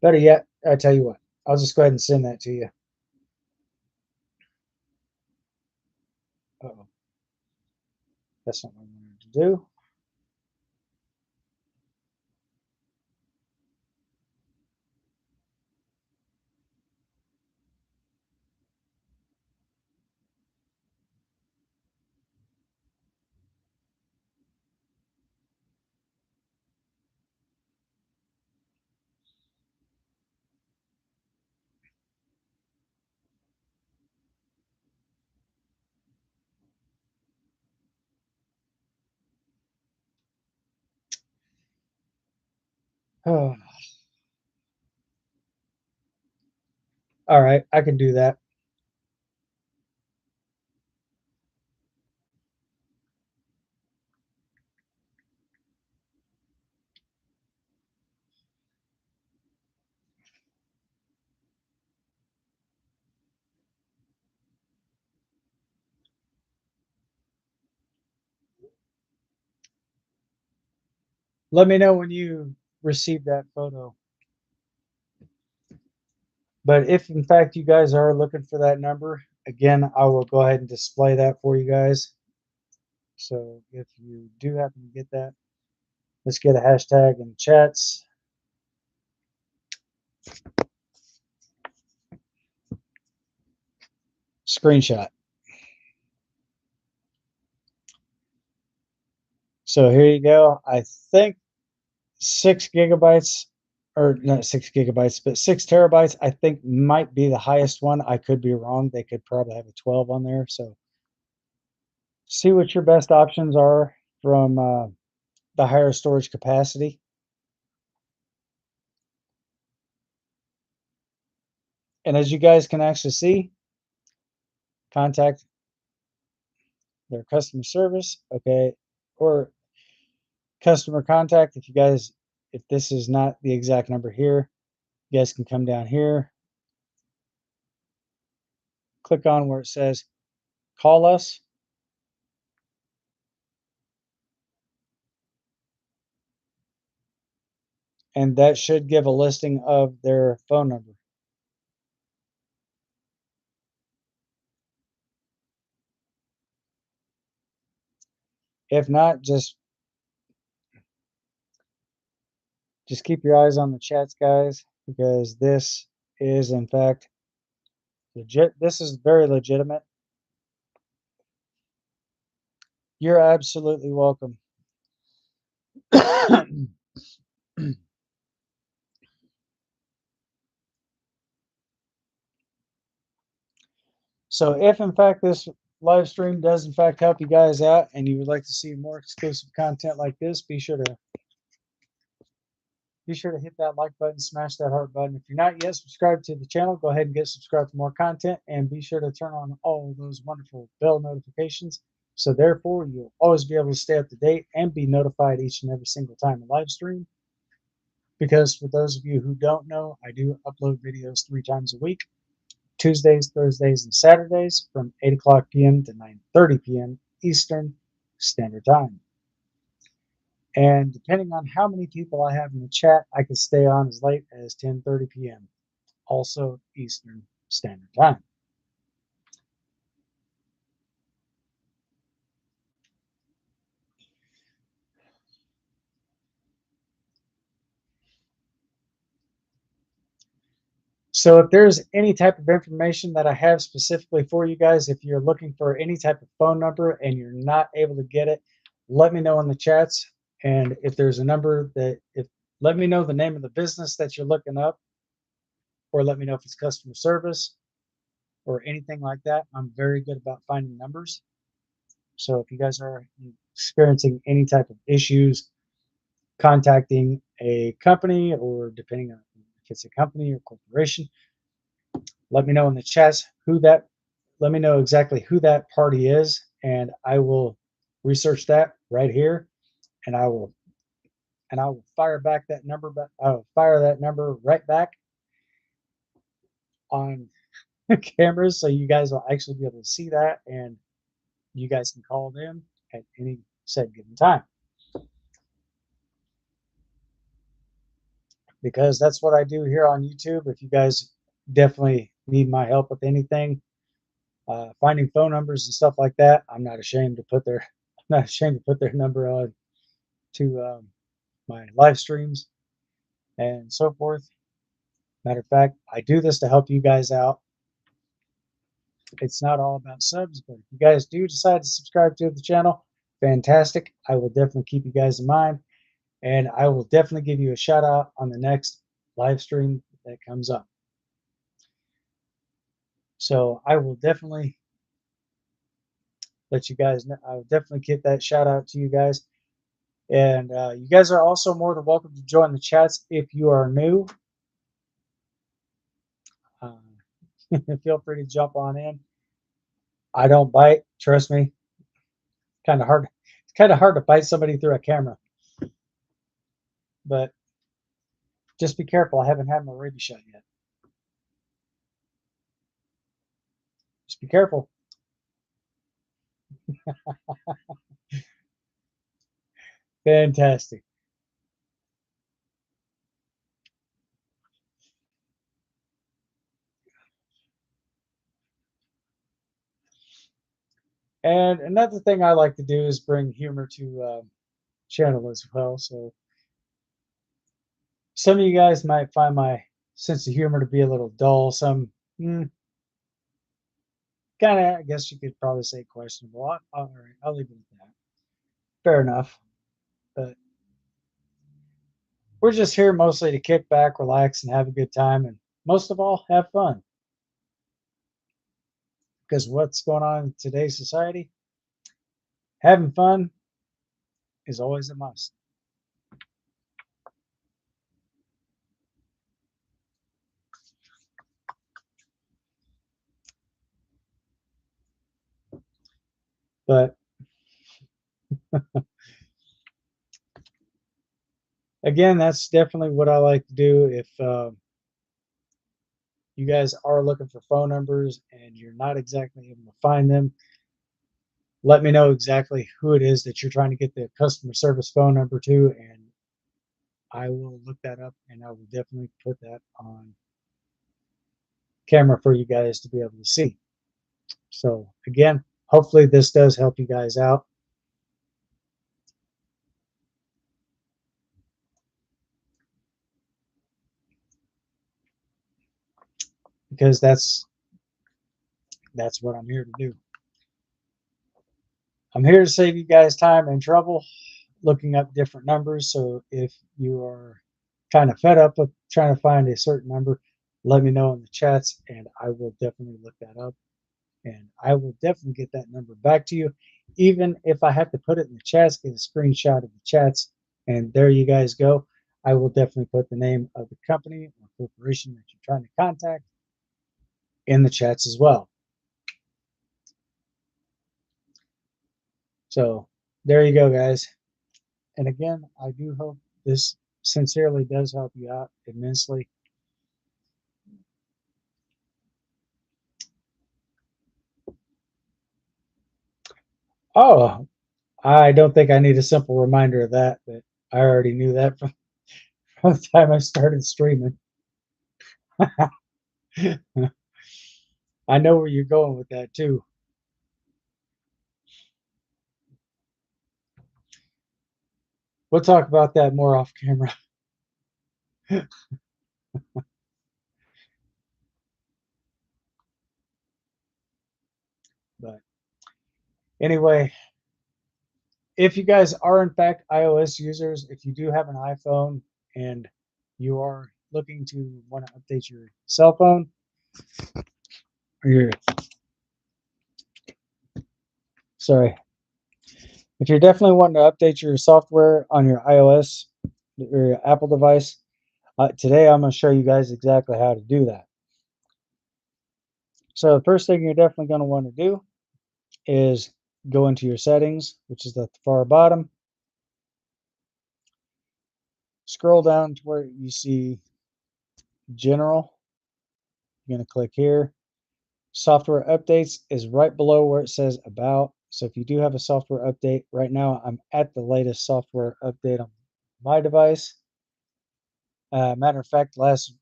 Better yet, I tell you what, I'll just go ahead and send that to you. Uh-oh. That's not what I wanted to do. All right, I can do that. Let me know when you receive that photo. But if in fact you guys are looking for that number, again, I will go ahead and display that for you guys. So if you do happen to get that, let's get a hashtag in the chats. Screenshot. So here you go. I think 6 gigabytes, or not 6 gigabytes, but 6 terabytes, I think might be the highest one. I could be wrong. They could probably have a 12 on there. So see what your best options are from the higher storage capacity. And as you guys can actually see, contact their customer service, okay, or customer contact. If you guys, if this is not the exact number here, you guys can come down here, click on where it says call us, and that should give a listing of their phone number. If not, just keep your eyes on the chats, guys, because this is in fact legit. This is very legitimate. You're absolutely welcome. So if in fact this live stream does in fact help you guys out and you would like to see more exclusive content like this, be sure to hit that like button, smash that heart button. If you're not yet subscribed to the channel, go ahead and get subscribed to more content, and be sure to turn on all those wonderful bell notifications. So therefore, you'll always be able to stay up to date and be notified each and every single time a live stream. Because for those of you who don't know, I do upload videos 3 times a week: Tuesdays, Thursdays, and Saturdays from 8 o'clock p.m. to 9:30 p.m. Eastern Standard Time. And depending on how many people I have in the chat, I can stay on as late as 10:30 p.m. also Eastern Standard Time. So if there's any type of information that I have specifically for you guys, if you're looking for any type of phone number and you're not able to get it, let me know in the chats. And if there's a number that, if let me know the name of the business that you're looking up, or let me know if it's customer service or anything like that. I'm very good about finding numbers. So if you guys are experiencing any type of issues contacting a company, or depending on if it's a company or corporation, let me know in the chats let me know exactly who that party is, and I will research that right here, and I will fire back that number, but I will fire that number right back on cameras, so you guys will actually be able to see that, and you guys can call them at any said given time. Because that's what I do here on YouTube. If you guys definitely need my help with anything, finding phone numbers and stuff like that, I'm not ashamed to put their I'm not ashamed to put their number on to my live streams and so forth. Matter of fact, I do this to help you guys out. It's not all about subs, but if you guys do decide to subscribe to the channel, fantastic. I will definitely keep you guys in mind, and I will definitely give you a shout out on the next live stream that comes up. So I will definitely let you guys know. I will definitely get that shout out to you guys. And you guys are also more than welcome to join the chats if you are new. Uh, feel free to jump on in. I don't bite, trust me. Kind of hard. It's kind of hard to bite somebody through a camera, but just be careful. I haven't had my rabies shot yet. Just be careful. Fantastic. And another thing I like to do is bring humor to channel as well. So some of you guys might find my sense of humor to be a little dull. Some kind of, I guess you could probably say questionable. All right, I'll leave it at that. Fair enough. But we're just here mostly to kick back, relax, and have a good time, and most of all, have fun. Because what's going on in today's society, having fun is always a must. But again, that's definitely what I like to do. If you guys are looking for phone numbers and you're not exactly able to find them, let me know exactly who it is that you're trying to get the customer service phone number to, and I will look that up and I will definitely put that on camera for you guys to be able to see. So again, hopefully this does help you guys out. Because that's what I'm here to do. I'm here to save you guys time and trouble looking up different numbers. So if you are kind of fed up with trying to find a certain number, let me know in the chats and I will definitely look that up and I will definitely get that number back to you. Even if I have to put it in the chats, get a screenshot of the chats, and there you guys go. I will definitely put the name of the company or corporation that you're trying to contact in the chats as well. So there you go, guys. And again, I do hope this sincerely does help you out immensely. Oh, I don't think I need a simple reminder of that, but I already knew that from the time I started streaming. I know where you're going with that too. We'll talk about that more off camera. But anyway, if you guys are in fact iOS users, if you do have an iPhone and you are looking to want to update your cell phone or your, sorry, if you're definitely wanting to update your software on your iOS or your Apple device, today I'm going to show you guys exactly how to do that. So the first thing you're definitely going to want to do is go into your settings, which is at the far bottom. Scroll down to where you see General. You're going to click here. Software updates is right below where it says About. So if you do have a software update, right now I'm at the latest software update on my device. Matter of fact, last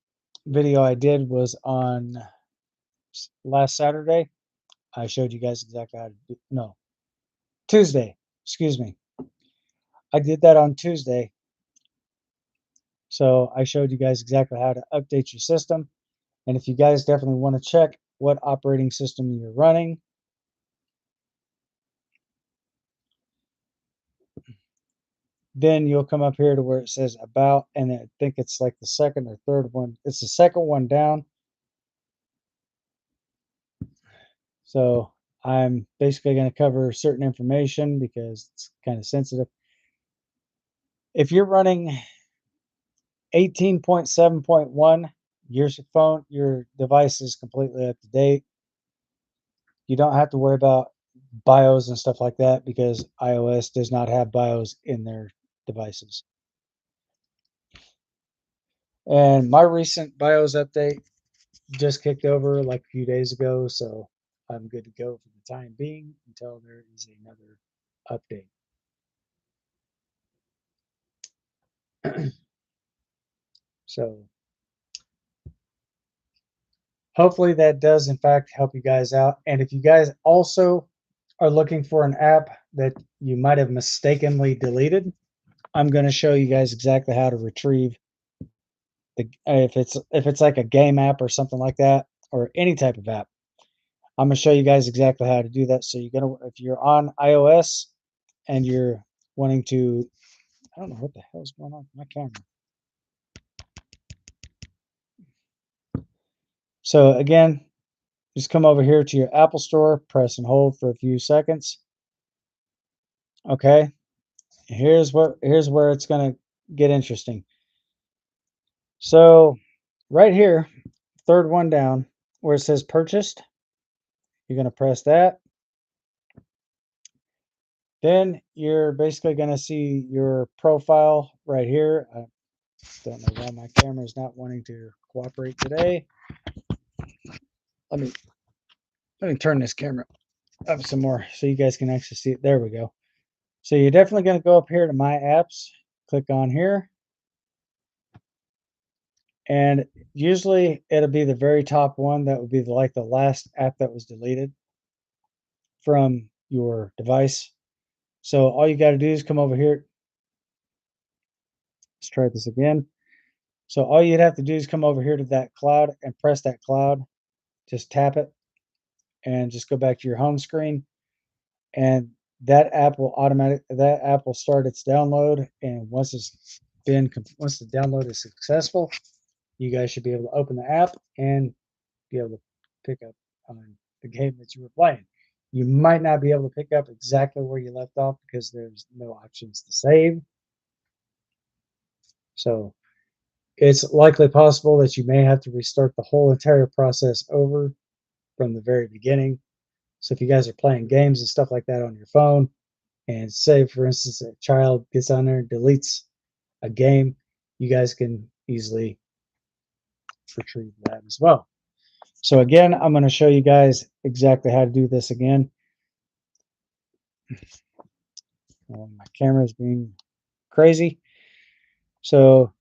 video I did was on last Saturday. I showed you guys exactly how to do, no, Tuesday, excuse me. I did that on Tuesday. So I showed you guys exactly how to update your system. And if you guys definitely want to check what operating system you're running, then you'll come up here to where it says About, and I think it's like the second or third one. It's the second one down. So I'm basically going to cover certain information because it's kind of sensitive. If you're running 18.7.1, your device is completely up to date. You don't have to worry about BIOS and stuff like that because iOS does not have BIOS in their devices. And my recent BIOS update just kicked over like a few days ago, so I'm good to go for the time being until there is another update. So hopefully that does in fact help you guys out. And if you guys also are looking for an app that you might have mistakenly deleted, I'm going to show you guys exactly how to retrieve the if it's like a game app or something like that, or any type of app. I'm going to show you guys exactly how to do that. So you're going to, if you're on iOS and you're wanting to, I don't know what the hell's going on with my camera. So again, just come over here to your Apple Store, press and hold for a few seconds. Okay. Here's where it's going to get interesting. So right here, third one down where it says purchased, you're going to press that. Then you're basically going to see your profile right here. I don't know why my camera is not wanting to cooperate today. Let me turn this camera up some more so you guys can actually see it. There we go. So you're definitely going to go up here to my apps, click on here, and usually it'll be the very top one that would be like the last app that was deleted from your device. So all you got to do is come over here. Let's try this again. So all you'd have to do is come over here to that cloud and press that cloud. Just tap it and just go back to your home screen, and that app will start its download. And once the download is successful, you guys should be able to open the app and be able to pick up on the game that you were playing. You might not be able to pick up exactly where you left off because there's no options to save. So it's likely possible that you may have to restart the whole entire process over from the very beginning. So if you guys are playing games and stuff like that on your phone, and say, for instance, a child gets on there and deletes a game, you guys can easily retrieve that as well. So again, I'm going to show you guys exactly how to do this again. My camera is being crazy. So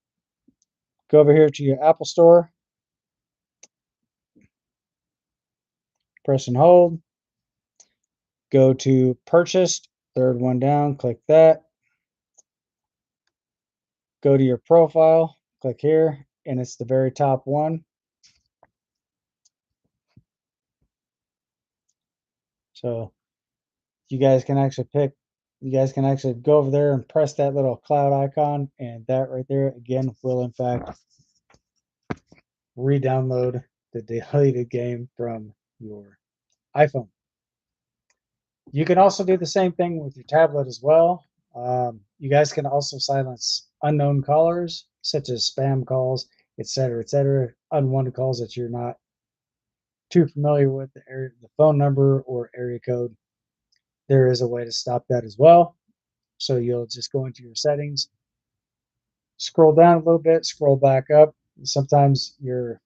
go over here to your Apple Store, press and hold, go to purchased, third one down, click that, go to your profile, click here, and it's the very top one. So you guys can actually go over there and press that little cloud icon, and that right there again will in fact re-download the deleted game from your iPhone. You can also do the same thing with your tablet as well. You guys can also silence unknown callers such as spam calls, etc., unwanted calls that you're not too familiar with the phone number or area code. There is a way to stop that as well. So you'll just go into your settings, scroll down a little bit, scroll back up. Sometimes your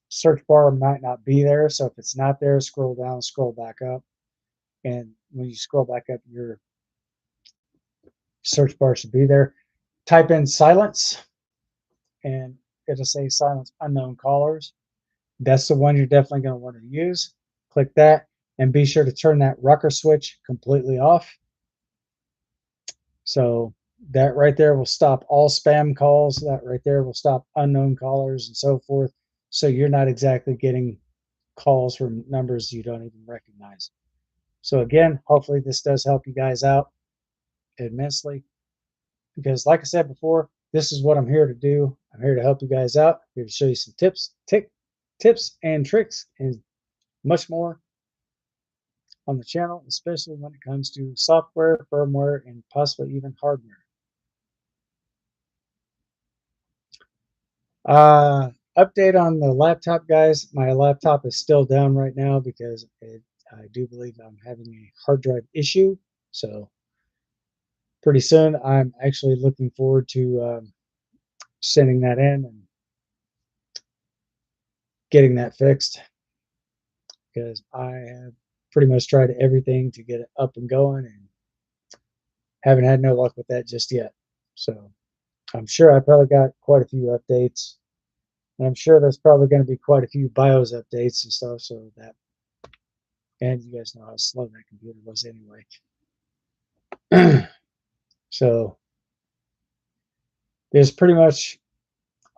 search bar might not be there. So if it's not there, scroll down, scroll back up. And when you scroll back up, your search bar should be there. Type in silence and it'll say silence unknown callers. That's the one you're definitely going to want to use. Click that and be sure to turn that rocker switch completely off. So that right there will stop all spam calls. That right there will stop unknown callers and so forth. So you're not exactly getting calls from numbers you don't even recognize. So again, hopefully this does help you guys out immensely, because like I said before, this is what I'm here to do. I'm here to help you guys out. I'm here to show you some tips and tricks and much more on the channel, especially when it comes to software, firmware, and possibly even hardware. Update on the laptop, guys. My laptop is still down right now because I do believe I'm having a hard drive issue. So pretty soon, I'm actually looking forward to sending that in and getting that fixed because I have pretty much tried everything to get it up and going and haven't had no luck with that just yet. So I'm sure I probably got quite a few updates. And I'm sure there's probably going to be quite a few BIOS updates and stuff. So that, and you guys know how slow that computer was anyway. So there's pretty much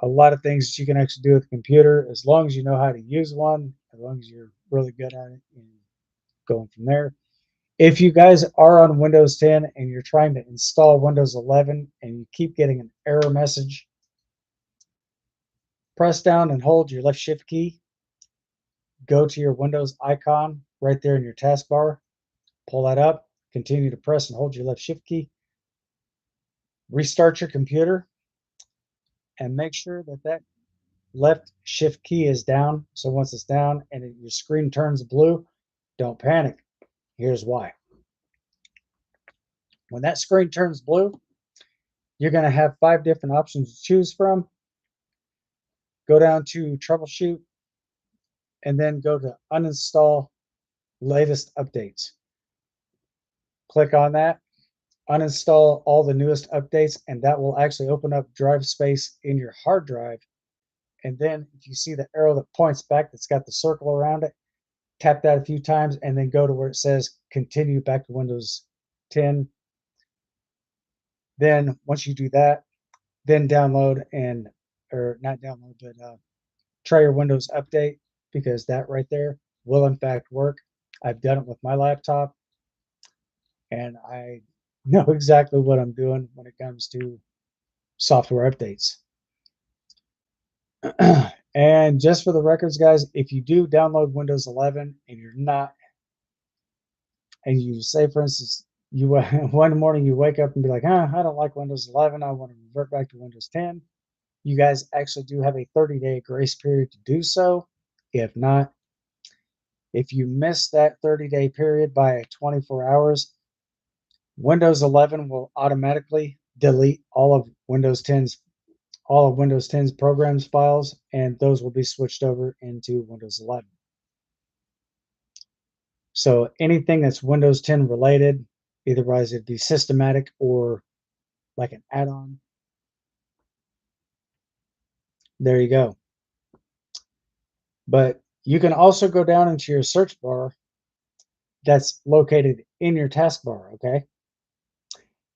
a lot of things that you can actually do with a computer as long as you know how to use one, as long as you're really good at it, and going from there. If you guys are on Windows 10 and you're trying to install Windows 11 and you keep getting an error message, press down and hold your left shift key, go to your Windows icon right there in your taskbar, pull that up, continue to press and hold your left shift key, restart your computer, and make sure that that left shift key is down. So once it's down and your screen turns blue, don't panic. Here's why. When that screen turns blue, you're going to have 5 different options to choose from. Go down to troubleshoot and then go to uninstall latest updates. Click on that, uninstall all the newest updates, and that will actually open up drive space in your hard drive. And then if you see the arrow that points back that's got the circle around it, tap that a few times and then go to where it says continue back to Windows 10. Then once you do that, then download and, or not download, but try your Windows update, because that right there will in fact work. I've done it with my laptop and I know exactly what I'm doing when it comes to software updates. And just for the records, guys, if you do download Windows 11 and you're not, and you say, for instance, you one morning you wake up and be like, I don't like Windows 11. I want to revert back to Windows 10. You guys actually do have a 30-day grace period to do so. If not, if you miss that 30-day period by 24 hours, Windows 11 will automatically delete all of Windows 10's programs files, and those will be switched over into Windows 11. So anything that's Windows 10 related, either wise it'd be systematic or like an add-on, there you go. But you can also go down into your search bar that's located in your taskbar, okay?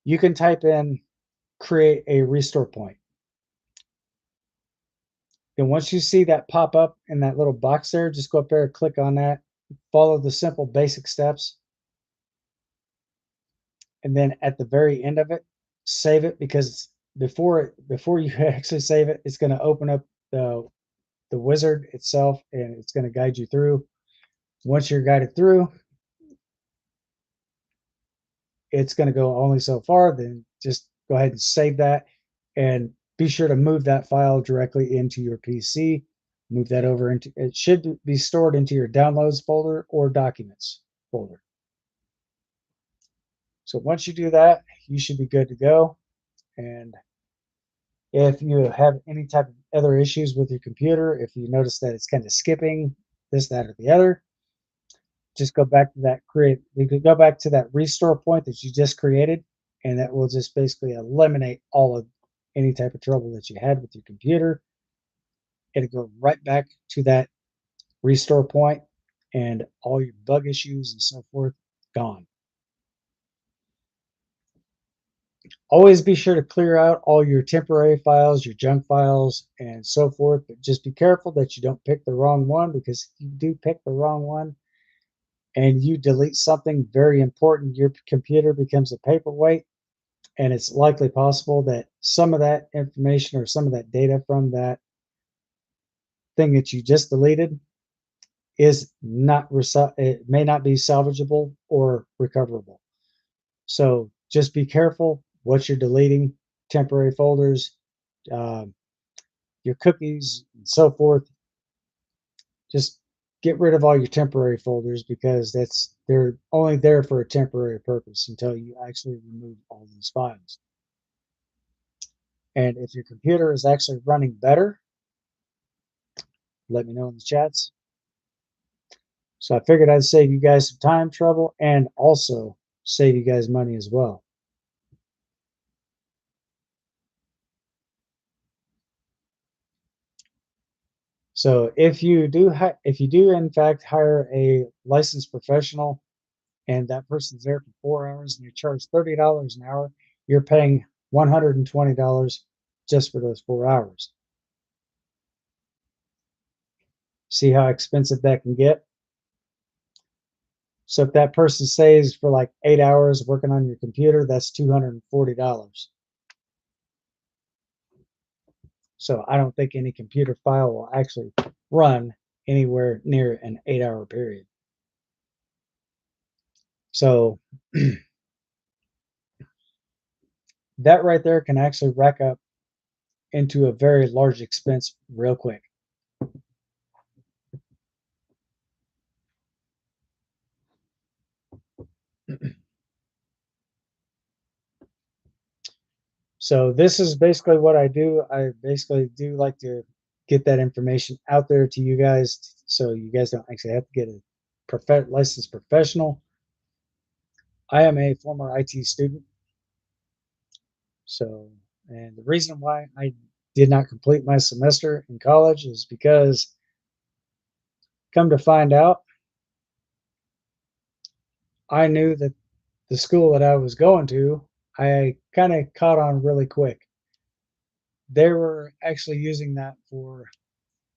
You can type in create a restore point. Then once you see that pop up in that little box there, just go up there, click on that, follow the simple basic steps. And then at the very end of it, save it, because before you actually save it, it's going to open up the wizard itself and it's going to guide you through. Once you're guided through, it's going to go only so far. Then just go ahead and save that and be sure to move that file directly into your PC. Move that over into, it should be stored into your downloads folder or documents folder. So once you do that, you should be good to go. And if you have any type of other issues with your computer, if you notice that it's kind of skipping this, that, or the other, just go back to that you could go back to that restore point that you just created, and that will just basically eliminate all of any type of trouble that you had with your computer. It'll go right back to that restore point, and all your bug issues and so forth gone. Always be sure to clear out all your temporary files, your junk files, and so forth. But just be careful that you don't pick the wrong one, because if you do pick the wrong one and you delete something very important, your computer becomes a paperweight, and it's likely possible that some of that information or some of that data from that thing that you just deleted is not, it may not be salvageable or recoverable. So just be careful what you're deleting, temporary folders, your cookies and so forth. Just get rid of all your temporary folders because they're only there for a temporary purpose until you actually remove all those files. And if your computer is actually running better, let me know in the chats. So I figured I'd save you guys some time, trouble, and also save you guys money as well. So if you do in fact hire a licensed professional and that person's there for 4 hours and you charge $30 an hour, you're paying $120 just for those 4 hours. See how expensive that can get? So if that person stays for like 8 hours working on your computer, that's $240. So I don't think any computer file will actually run anywhere near an 8 hour period. So that right there can actually rack up into a very large expense real quick. So this is basically what I do. I basically do like to get that information out there to you guys so you guys don't actually have to get a licensed professional. I am a former IT student. So, and the reason why I did not complete my semester in college is because, come to find out, I knew that the school that I was going to, I kind of caught on really quick. They were actually using that for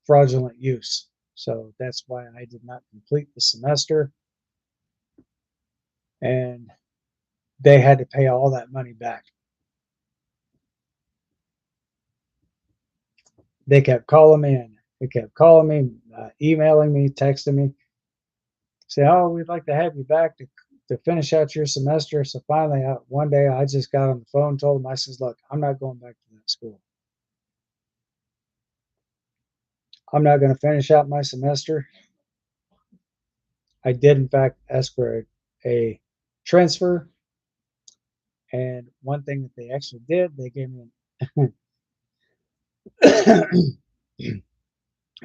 fraudulent use. So that's why I did not complete the semester. And they had to pay all that money back. They kept calling me and they kept calling me, emailing me, texting me, say, "Oh, we'd like to have you back to finish out your semester." So finally, one day I just got on the phone, told them, I says, "Look, I'm not going back to that school. I'm not going to finish out my semester." I did, in fact, ask for a transfer. And one thing that they actually did, they gave me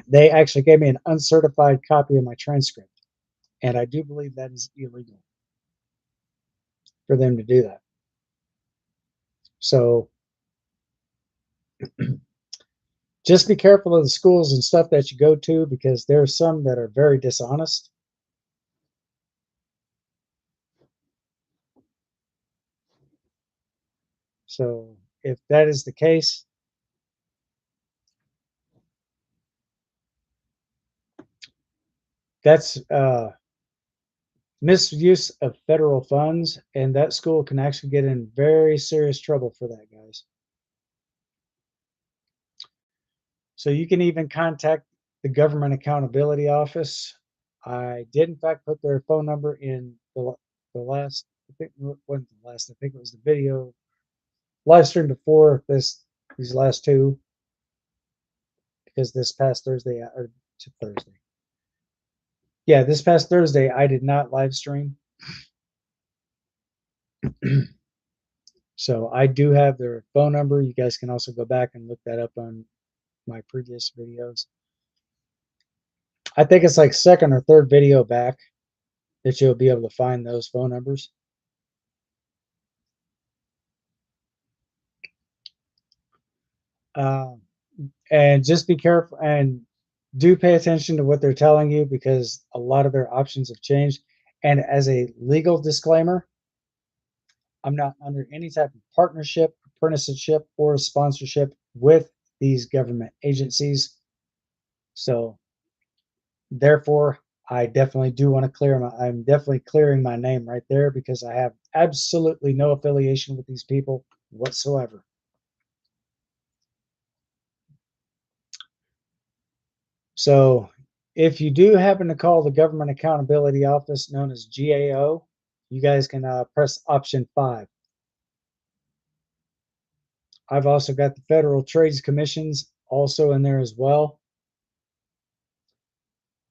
they actually gave me an uncertified copy of my transcript. And I do believe that is illegal for them to do that. So just be careful of the schools and stuff that you go to because there are some that are very dishonest. So if that is the case, that's misuse of federal funds, and that school can actually get in very serious trouble for that, guys. So you can even contact the Government Accountability Office. I did, in fact, put their phone number in the last, I think, wasn't the last, I think it was the video live stream before these last two, because this past Thursday, or Thursday. Yeah, this past Thursday, I did not live stream. So I do have their phone number. You guys can also go back and look that up on my previous videos. I think it's like second or third video back that you'll be able to find those phone numbers. And just be careful and do pay attention to what they're telling you because a lot of their options have changed. And as a legal disclaimer, I'm not under any type of partnership, apprenticeship, or sponsorship with these government agencies. So therefore, I definitely do want to I'm definitely clearing my name right there because I have absolutely no affiliation with these people whatsoever. So if you do happen to call the Government Accountability Office, known as GAO, you guys can press option 5. I've also got the Federal Trades Commission's also in there as well.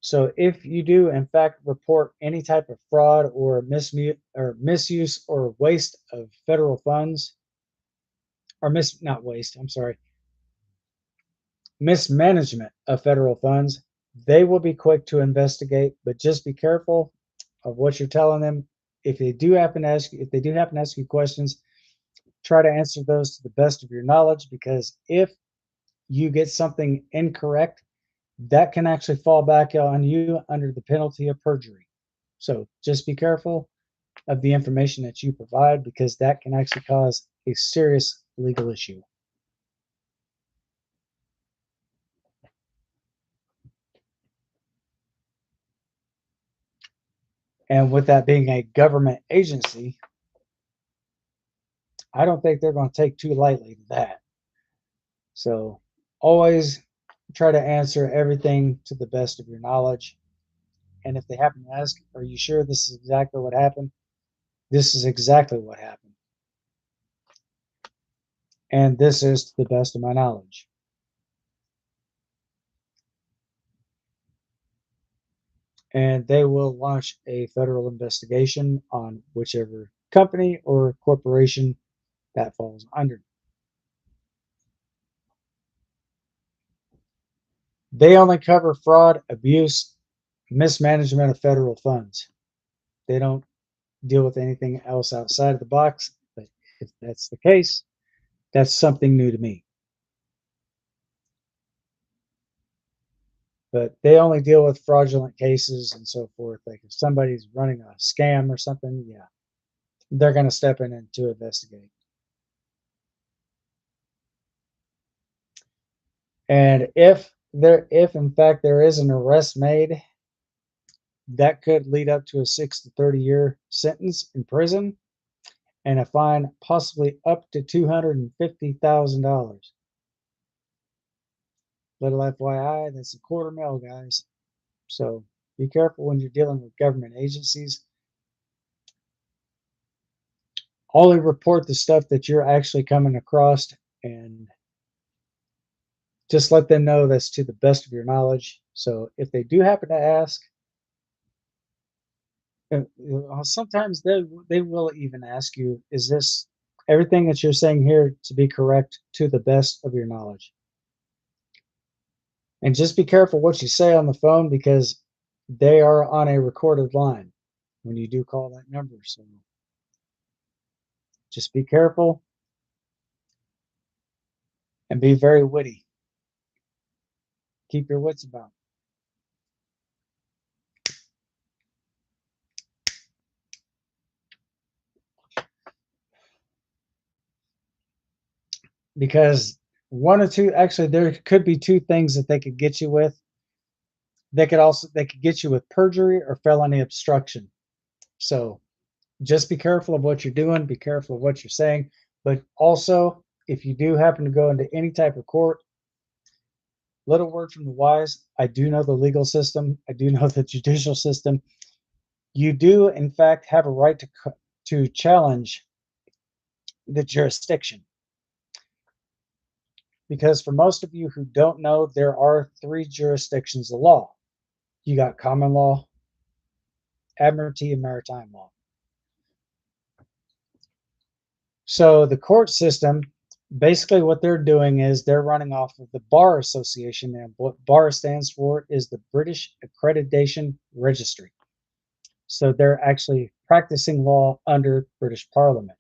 So if you do in fact report any type of fraud or misuse or waste of federal funds, or not waste, I'm sorry, mismanagement of federal funds, they will be quick to investigate, but just be careful of what you're telling them. If they do happen to ask you questions, try to answer those to the best of your knowledge, because if you get something incorrect, that can actually fall back on you under the penalty of perjury. So just be careful of the information that you provide, because that can actually cause a serious legal issue. And with that being a government agency, I don't think they're going to take too lightly to that. So always try to answer everything to the best of your knowledge. And if they happen to ask, are you sure this is exactly what happened? This is exactly what happened. And this is to the best of my knowledge. And they will launch a federal investigation on whichever company or corporation that falls under. They only cover fraud, abuse, mismanagement of federal funds. They don't deal with anything else outside of the box. But if that's the case, that's something new to me. But they only deal with fraudulent cases and so forth. Like if somebody's running a scam or something, yeah, they're going to step in and to investigate. And if in fact there is an arrest made, that could lead up to a 6 to 30-year sentence in prison and a fine possibly up to $250,000. Little FYI, that's $250,000, guys. So be careful when you're dealing with government agencies. Only report the stuff that you're actually coming across, and just let them know that's to the best of your knowledge. So if they do happen to ask, sometimes they will even ask you, is this everything that you're saying here to be correct to the best of your knowledge? And just be careful what you say on the phone, because they are on a recorded line when you do call that number. So just be careful and be very witty. Keep your wits about. Because one or two, actually, there could be two things that they could get you with. They could get you with perjury or felony obstruction. So just be careful of what you're doing, be careful of what you're saying. But also, if you do happen to go into any type of court, little word from the wise, I do know the legal system, I do know the judicial system. You do, in fact, have a right to challenge the jurisdiction. Because for most of you who don't know, there are three jurisdictions of law. You got common law, admiralty, and maritime law. So the court system, basically what they're doing is they're running off of the Bar Association, and what Bar stands for is the British Accreditation Registry. So they're actually practicing law under British Parliament.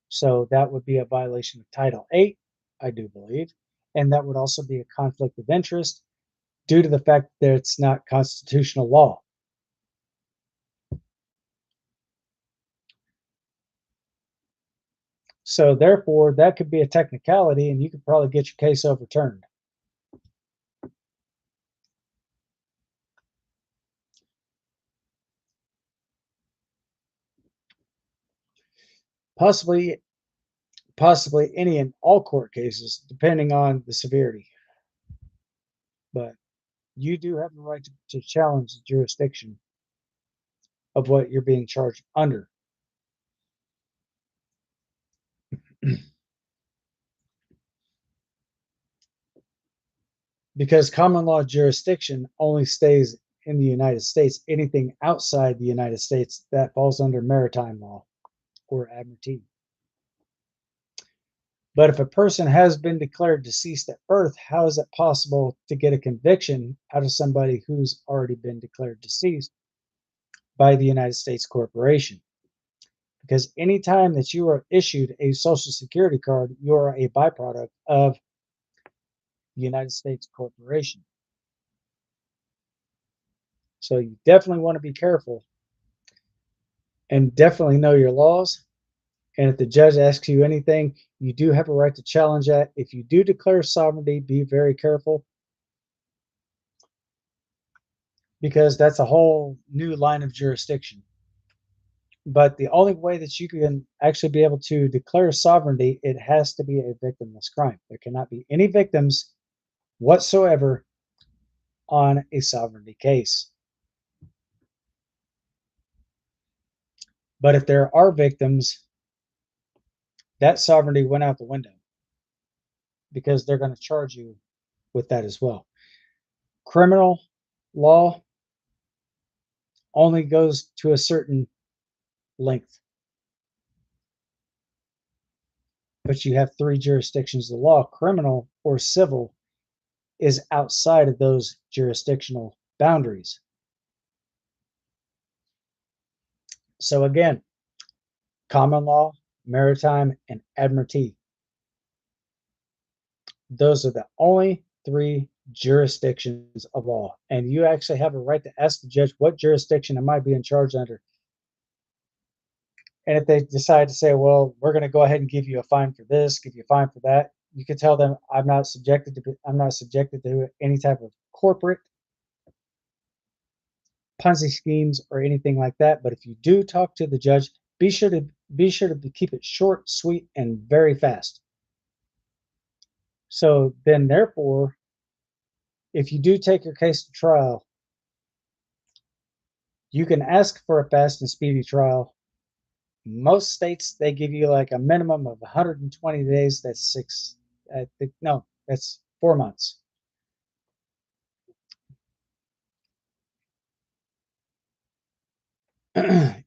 So that would be a violation of Title VIII, I do believe, and that would also be a conflict of interest due to the fact that it's not constitutional law. So therefore, that could be a technicality, and you could probably get your case overturned. Possibly any and all court cases, depending on the severity. But you do have the right to challenge the jurisdiction of what you're being charged under. because common law jurisdiction only stays in the United States. Anything outside the United States that falls under maritime law or admiralty. But if a person has been declared deceased at birth, how is it possible to get a conviction out of somebody who's already been declared deceased by the United States corporation? Because anytime that you are issued a Social Security card, you are a byproduct of the United States corporation. So you definitely want to be careful and definitely know your laws. And if the judge asks you anything, you do have a right to challenge that. If you do declare sovereignty, be very careful, because that's a whole new line of jurisdiction. But the only way that you can actually be able to declare sovereignty, it has to be a victimless crime. There cannot be any victims whatsoever on a sovereignty case. But if there are victims, that sovereignty went out the window, because they're going to charge you with that as well. Criminal law only goes to a certain length, but you have three jurisdictions of the law. Criminal or civil is outside of those jurisdictional boundaries. So again, common law, maritime, and admiralty. Those are the only three jurisdictions of law. And you actually have a right to ask the judge, what jurisdiction am I being charged under? And if they decide to say, well, we're going to go ahead and give you a fine for this, give you a fine for that, you can tell them, I'm not subjected to any type of corporate Ponzi schemes or anything like that. But if you do talk to the judge, be sure to keep it short, sweet, and very fast. So then, therefore, if you do take your case to trial, you can ask for a fast and speedy trial. Most states, they give you like a minimum of 120 days. That's that's 4 months.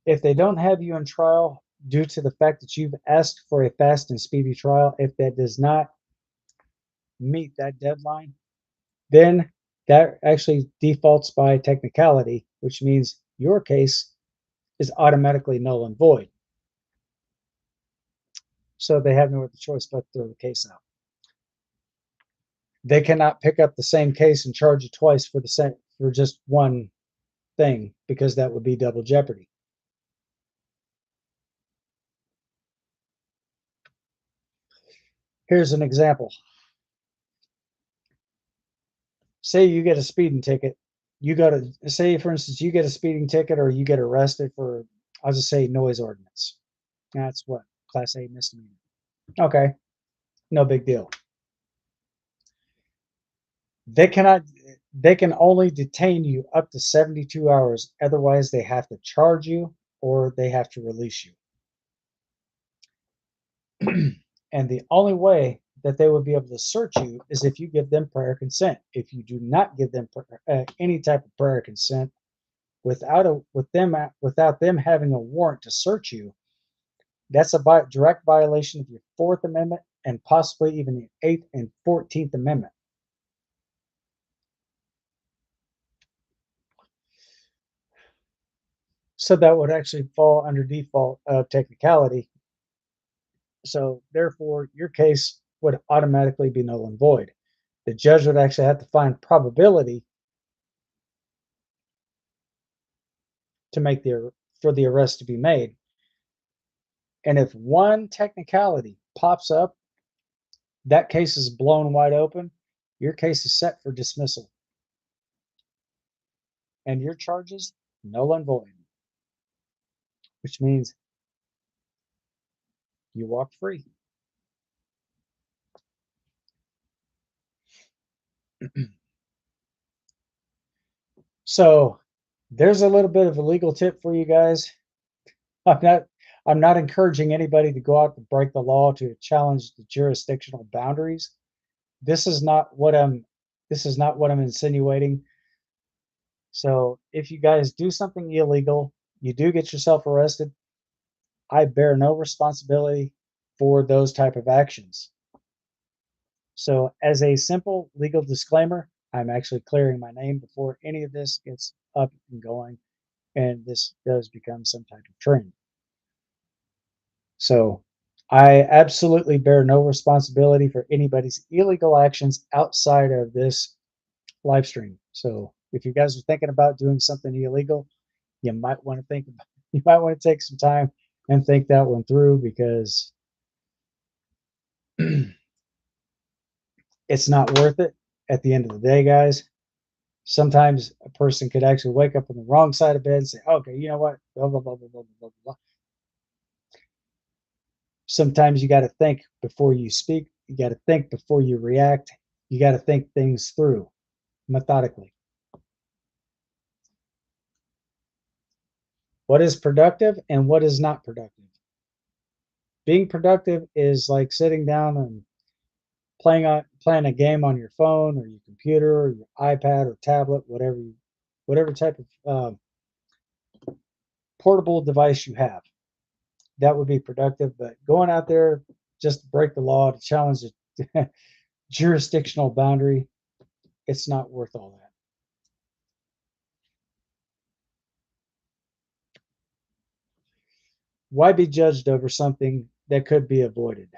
If they don't have you in trial due to the fact that you've asked for a fast and speedy trial, if that does not meet that deadline, then that actually defaults by technicality, which means your case is automatically null and void. So they have no other choice but to throw the case out. They cannot pick up the same case and charge you twice for just one thing, because that would be double jeopardy. Here's an example. Say you get a speeding ticket. You go to say, for instance, you get a speeding ticket or you get arrested for, I'll just say, noise ordinance. That's what, class A misdemeanor. Okay, no big deal. They can only detain you up to 72 hours. Otherwise, they have to charge you or they have to release you. And the only way that they would be able to search you is if you give them prior consent. If you do not give them any type of prior consent, without them having a warrant to search you, that's a direct violation of your Fourth Amendment and possibly even the Eighth and 14th Amendment. So that would actually fall under default of technicality. So therefore, your case would automatically be null and void. The judge would actually have to find probability for the arrest to be made. And if one technicality pops up, that case is blown wide open. Your case is set for dismissal. And your charges, null and void. Which means you walk free. So there's a little bit of a legal tip for you guys. I'm not encouraging anybody to go out and break the law to challenge the jurisdictional boundaries. This is not what I'm This is not what I'm insinuating. So if you guys do something illegal, you do get yourself arrested, I bear no responsibility for those type of actions. So as a simple legal disclaimer, I'm actually clearing my name before any of this gets up and going and this does become some type of trend. So I absolutely bear no responsibility for anybody's illegal actions outside of this live stream. So if you guys are thinking about doing something illegal, you might want to think about, you might want to take some time and think that one through because it's not worth it at the end of the day, guys. Sometimes a person could actually wake up on the wrong side of bed and say, okay, you know what? Blah, blah, blah, blah, blah, blah, blah. Sometimes you got to think before you speak. You got to think before you react. You got to think things through methodically. What is productive and what is not productive? Being productive is like sitting down and playing a game on your phone or your computer or your iPad or tablet, whatever type of portable device you have. That would be productive. But going out there just to break the law, to challenge a jurisdictional boundary, it's not worth all that. Why be judged over something that could be avoided?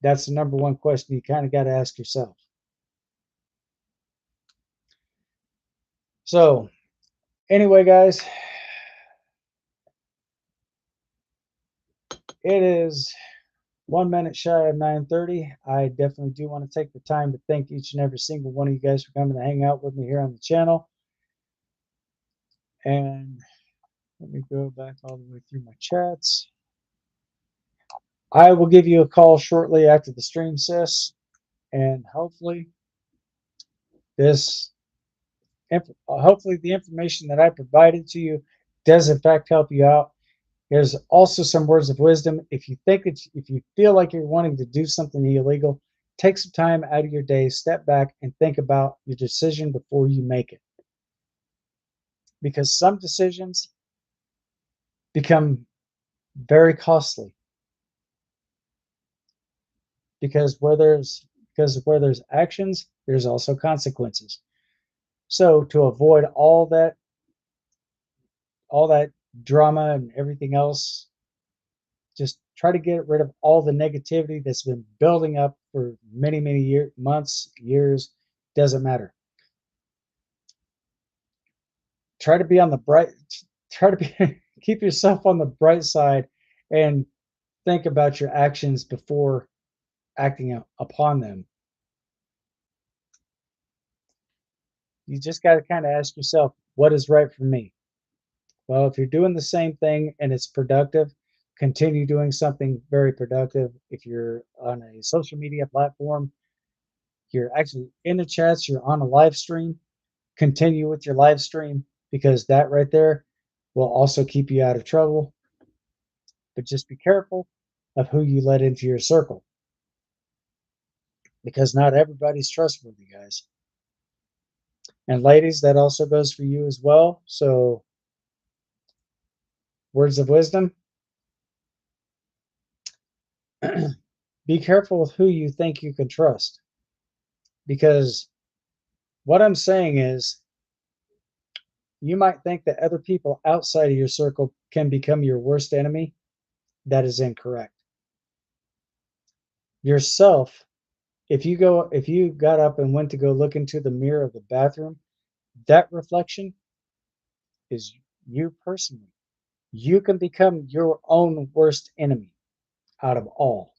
That's the number one question you kind of got to ask yourself. So, anyway, guys, it is 1 minute shy of 9:30. I definitely do want to take the time to thank each and every single one of you guys for coming to hang out with me here on the channel. And let me go back all the way through my chats. I will give you a call shortly after the stream, sis, and hopefully this hopefully the information that I provided to you does in fact help you out. There's also some words of wisdom. If you feel like you're wanting to do something illegal, take some time out of your day, step back and think about your decision before you make it. Because some decisions become very costly. Because where there's actions, there's also consequences. So to avoid all that drama and everything else, just try to get rid of all the negativity that's been building up for many years, months, years, doesn't matter. Try to be on the bright, try to be, keep yourself on the bright side and think about your actions before acting upon them. You just got to kind of ask yourself, what is right for me? Well, if you're doing the same thing and it's productive, continue doing something very productive. If you're on a social media platform, you're actually in the chats, you're on a live stream, continue with your live stream because that right there will also keep you out of trouble. But just be careful of who you let into your circle because not everybody's trustworthy, guys. And ladies, that also goes for you as well. So, words of wisdom. Be careful with who you think you can trust. Because what I'm saying is, you might think that other people outside of your circle can become your worst enemy. That is incorrect. Yourself, if you got up and went to go look into the mirror of the bathroom, that reflection is you personally. You can become your own worst enemy out of all.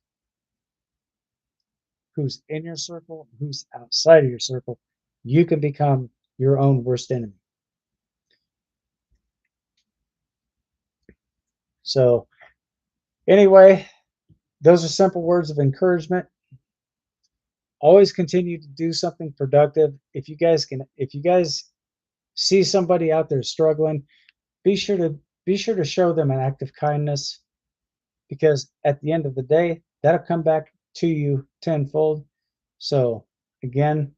Who's in your circle, who's outside of your circle, you can become your own worst enemy. So, anyway, those are simple words of encouragement. Always continue to do something productive. If you guys see somebody out there struggling, be sure to show them an act of kindness because at the end of the day, that'll come back to you tenfold. So again,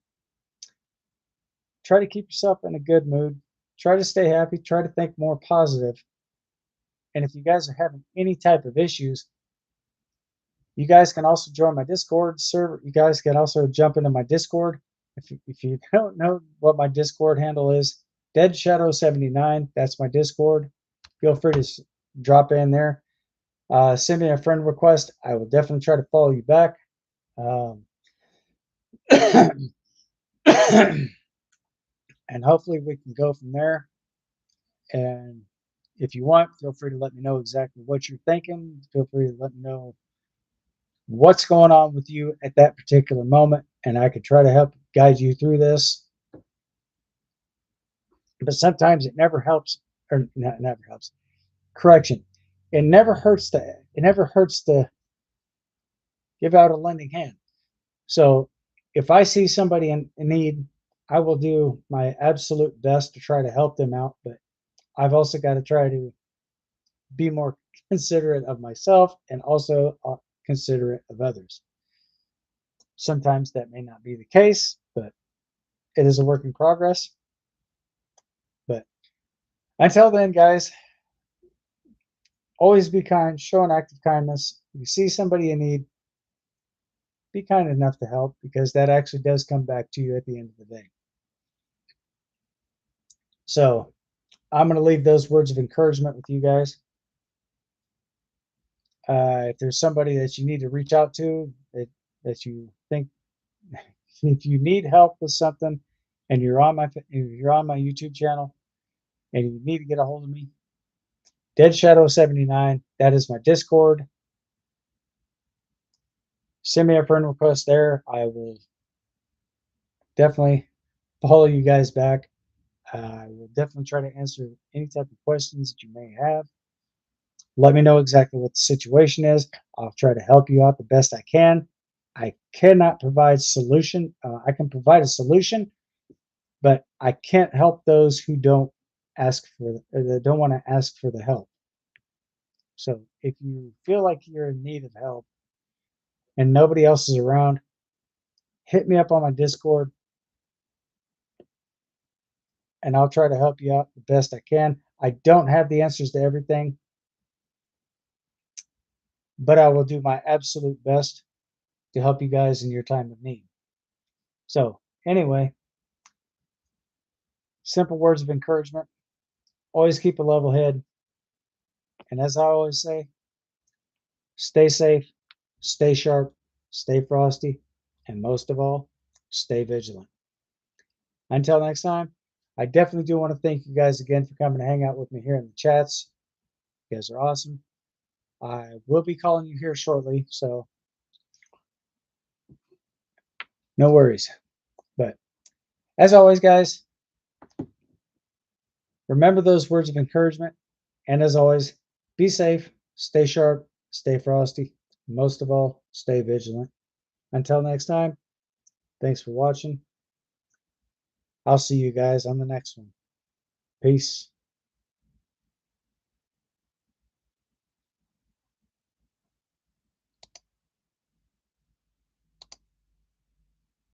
try to keep yourself in a good mood. Try to stay happy. Try to think more positive. And if you guys are having any type of issues, you guys can also join my Discord server. You guys can also jump into my Discord. If you don't know what my Discord handle is, Dead Shadow 79. That's my Discord. Feel free to drop in there. Send me a friend request. I will definitely try to follow you back. And hopefully we can go from there. And if you want, feel free to let me know exactly what you're thinking. Feel free to let me know what's going on with you at that particular moment, and I could try to help guide you through this. But sometimes it never helps, or not never helps. Correction. It never hurts to give out a lending hand. So if I see somebody in need, I will do my absolute best to try to help them out. But I've also got to try to be more considerate of myself and also considerate of others. Sometimes that may not be the case, but it is a work in progress. But until then, guys, always be kind, show an act of kindness. If you see somebody in need, be kind enough to help, because that actually does come back to you at the end of the day. So I'm going to leave those words of encouragement with you guys. If there's somebody that you need to reach out to, that you think, if you need help with something and you're on my YouTube channel and you need to get a hold of me, Dead Shadow 79, that is my Discord. Send me a friend request there. I will definitely follow you guys back. I will definitely try to answer any type of questions that you may have. Let me know exactly what the situation is. I'll try to help you out the best I can. I cannot provide solution. I can provide a solution, but I can't help those who don't ask for, or that don't want to ask for the help. So if you feel like you're in need of help and nobody else is around, hit me up on my Discord and I'll try to help you out the best I can. I don't have the answers to everything, but I will do my absolute best to help you guys in your time of need. So, anyway, simple words of encouragement. Always keep a level head. And as I always say, stay safe, stay sharp, stay frosty, and most of all, stay vigilant. Until next time, I definitely do want to thank you guys again for coming to hang out with me here in the chats. You guys are awesome. I will be calling you here shortly, so no worries. But as always, guys, remember those words of encouragement. And as always, be safe, stay sharp, stay frosty. Most of all, stay vigilant. Until next time, thanks for watching. I'll see you guys on the next one. Peace.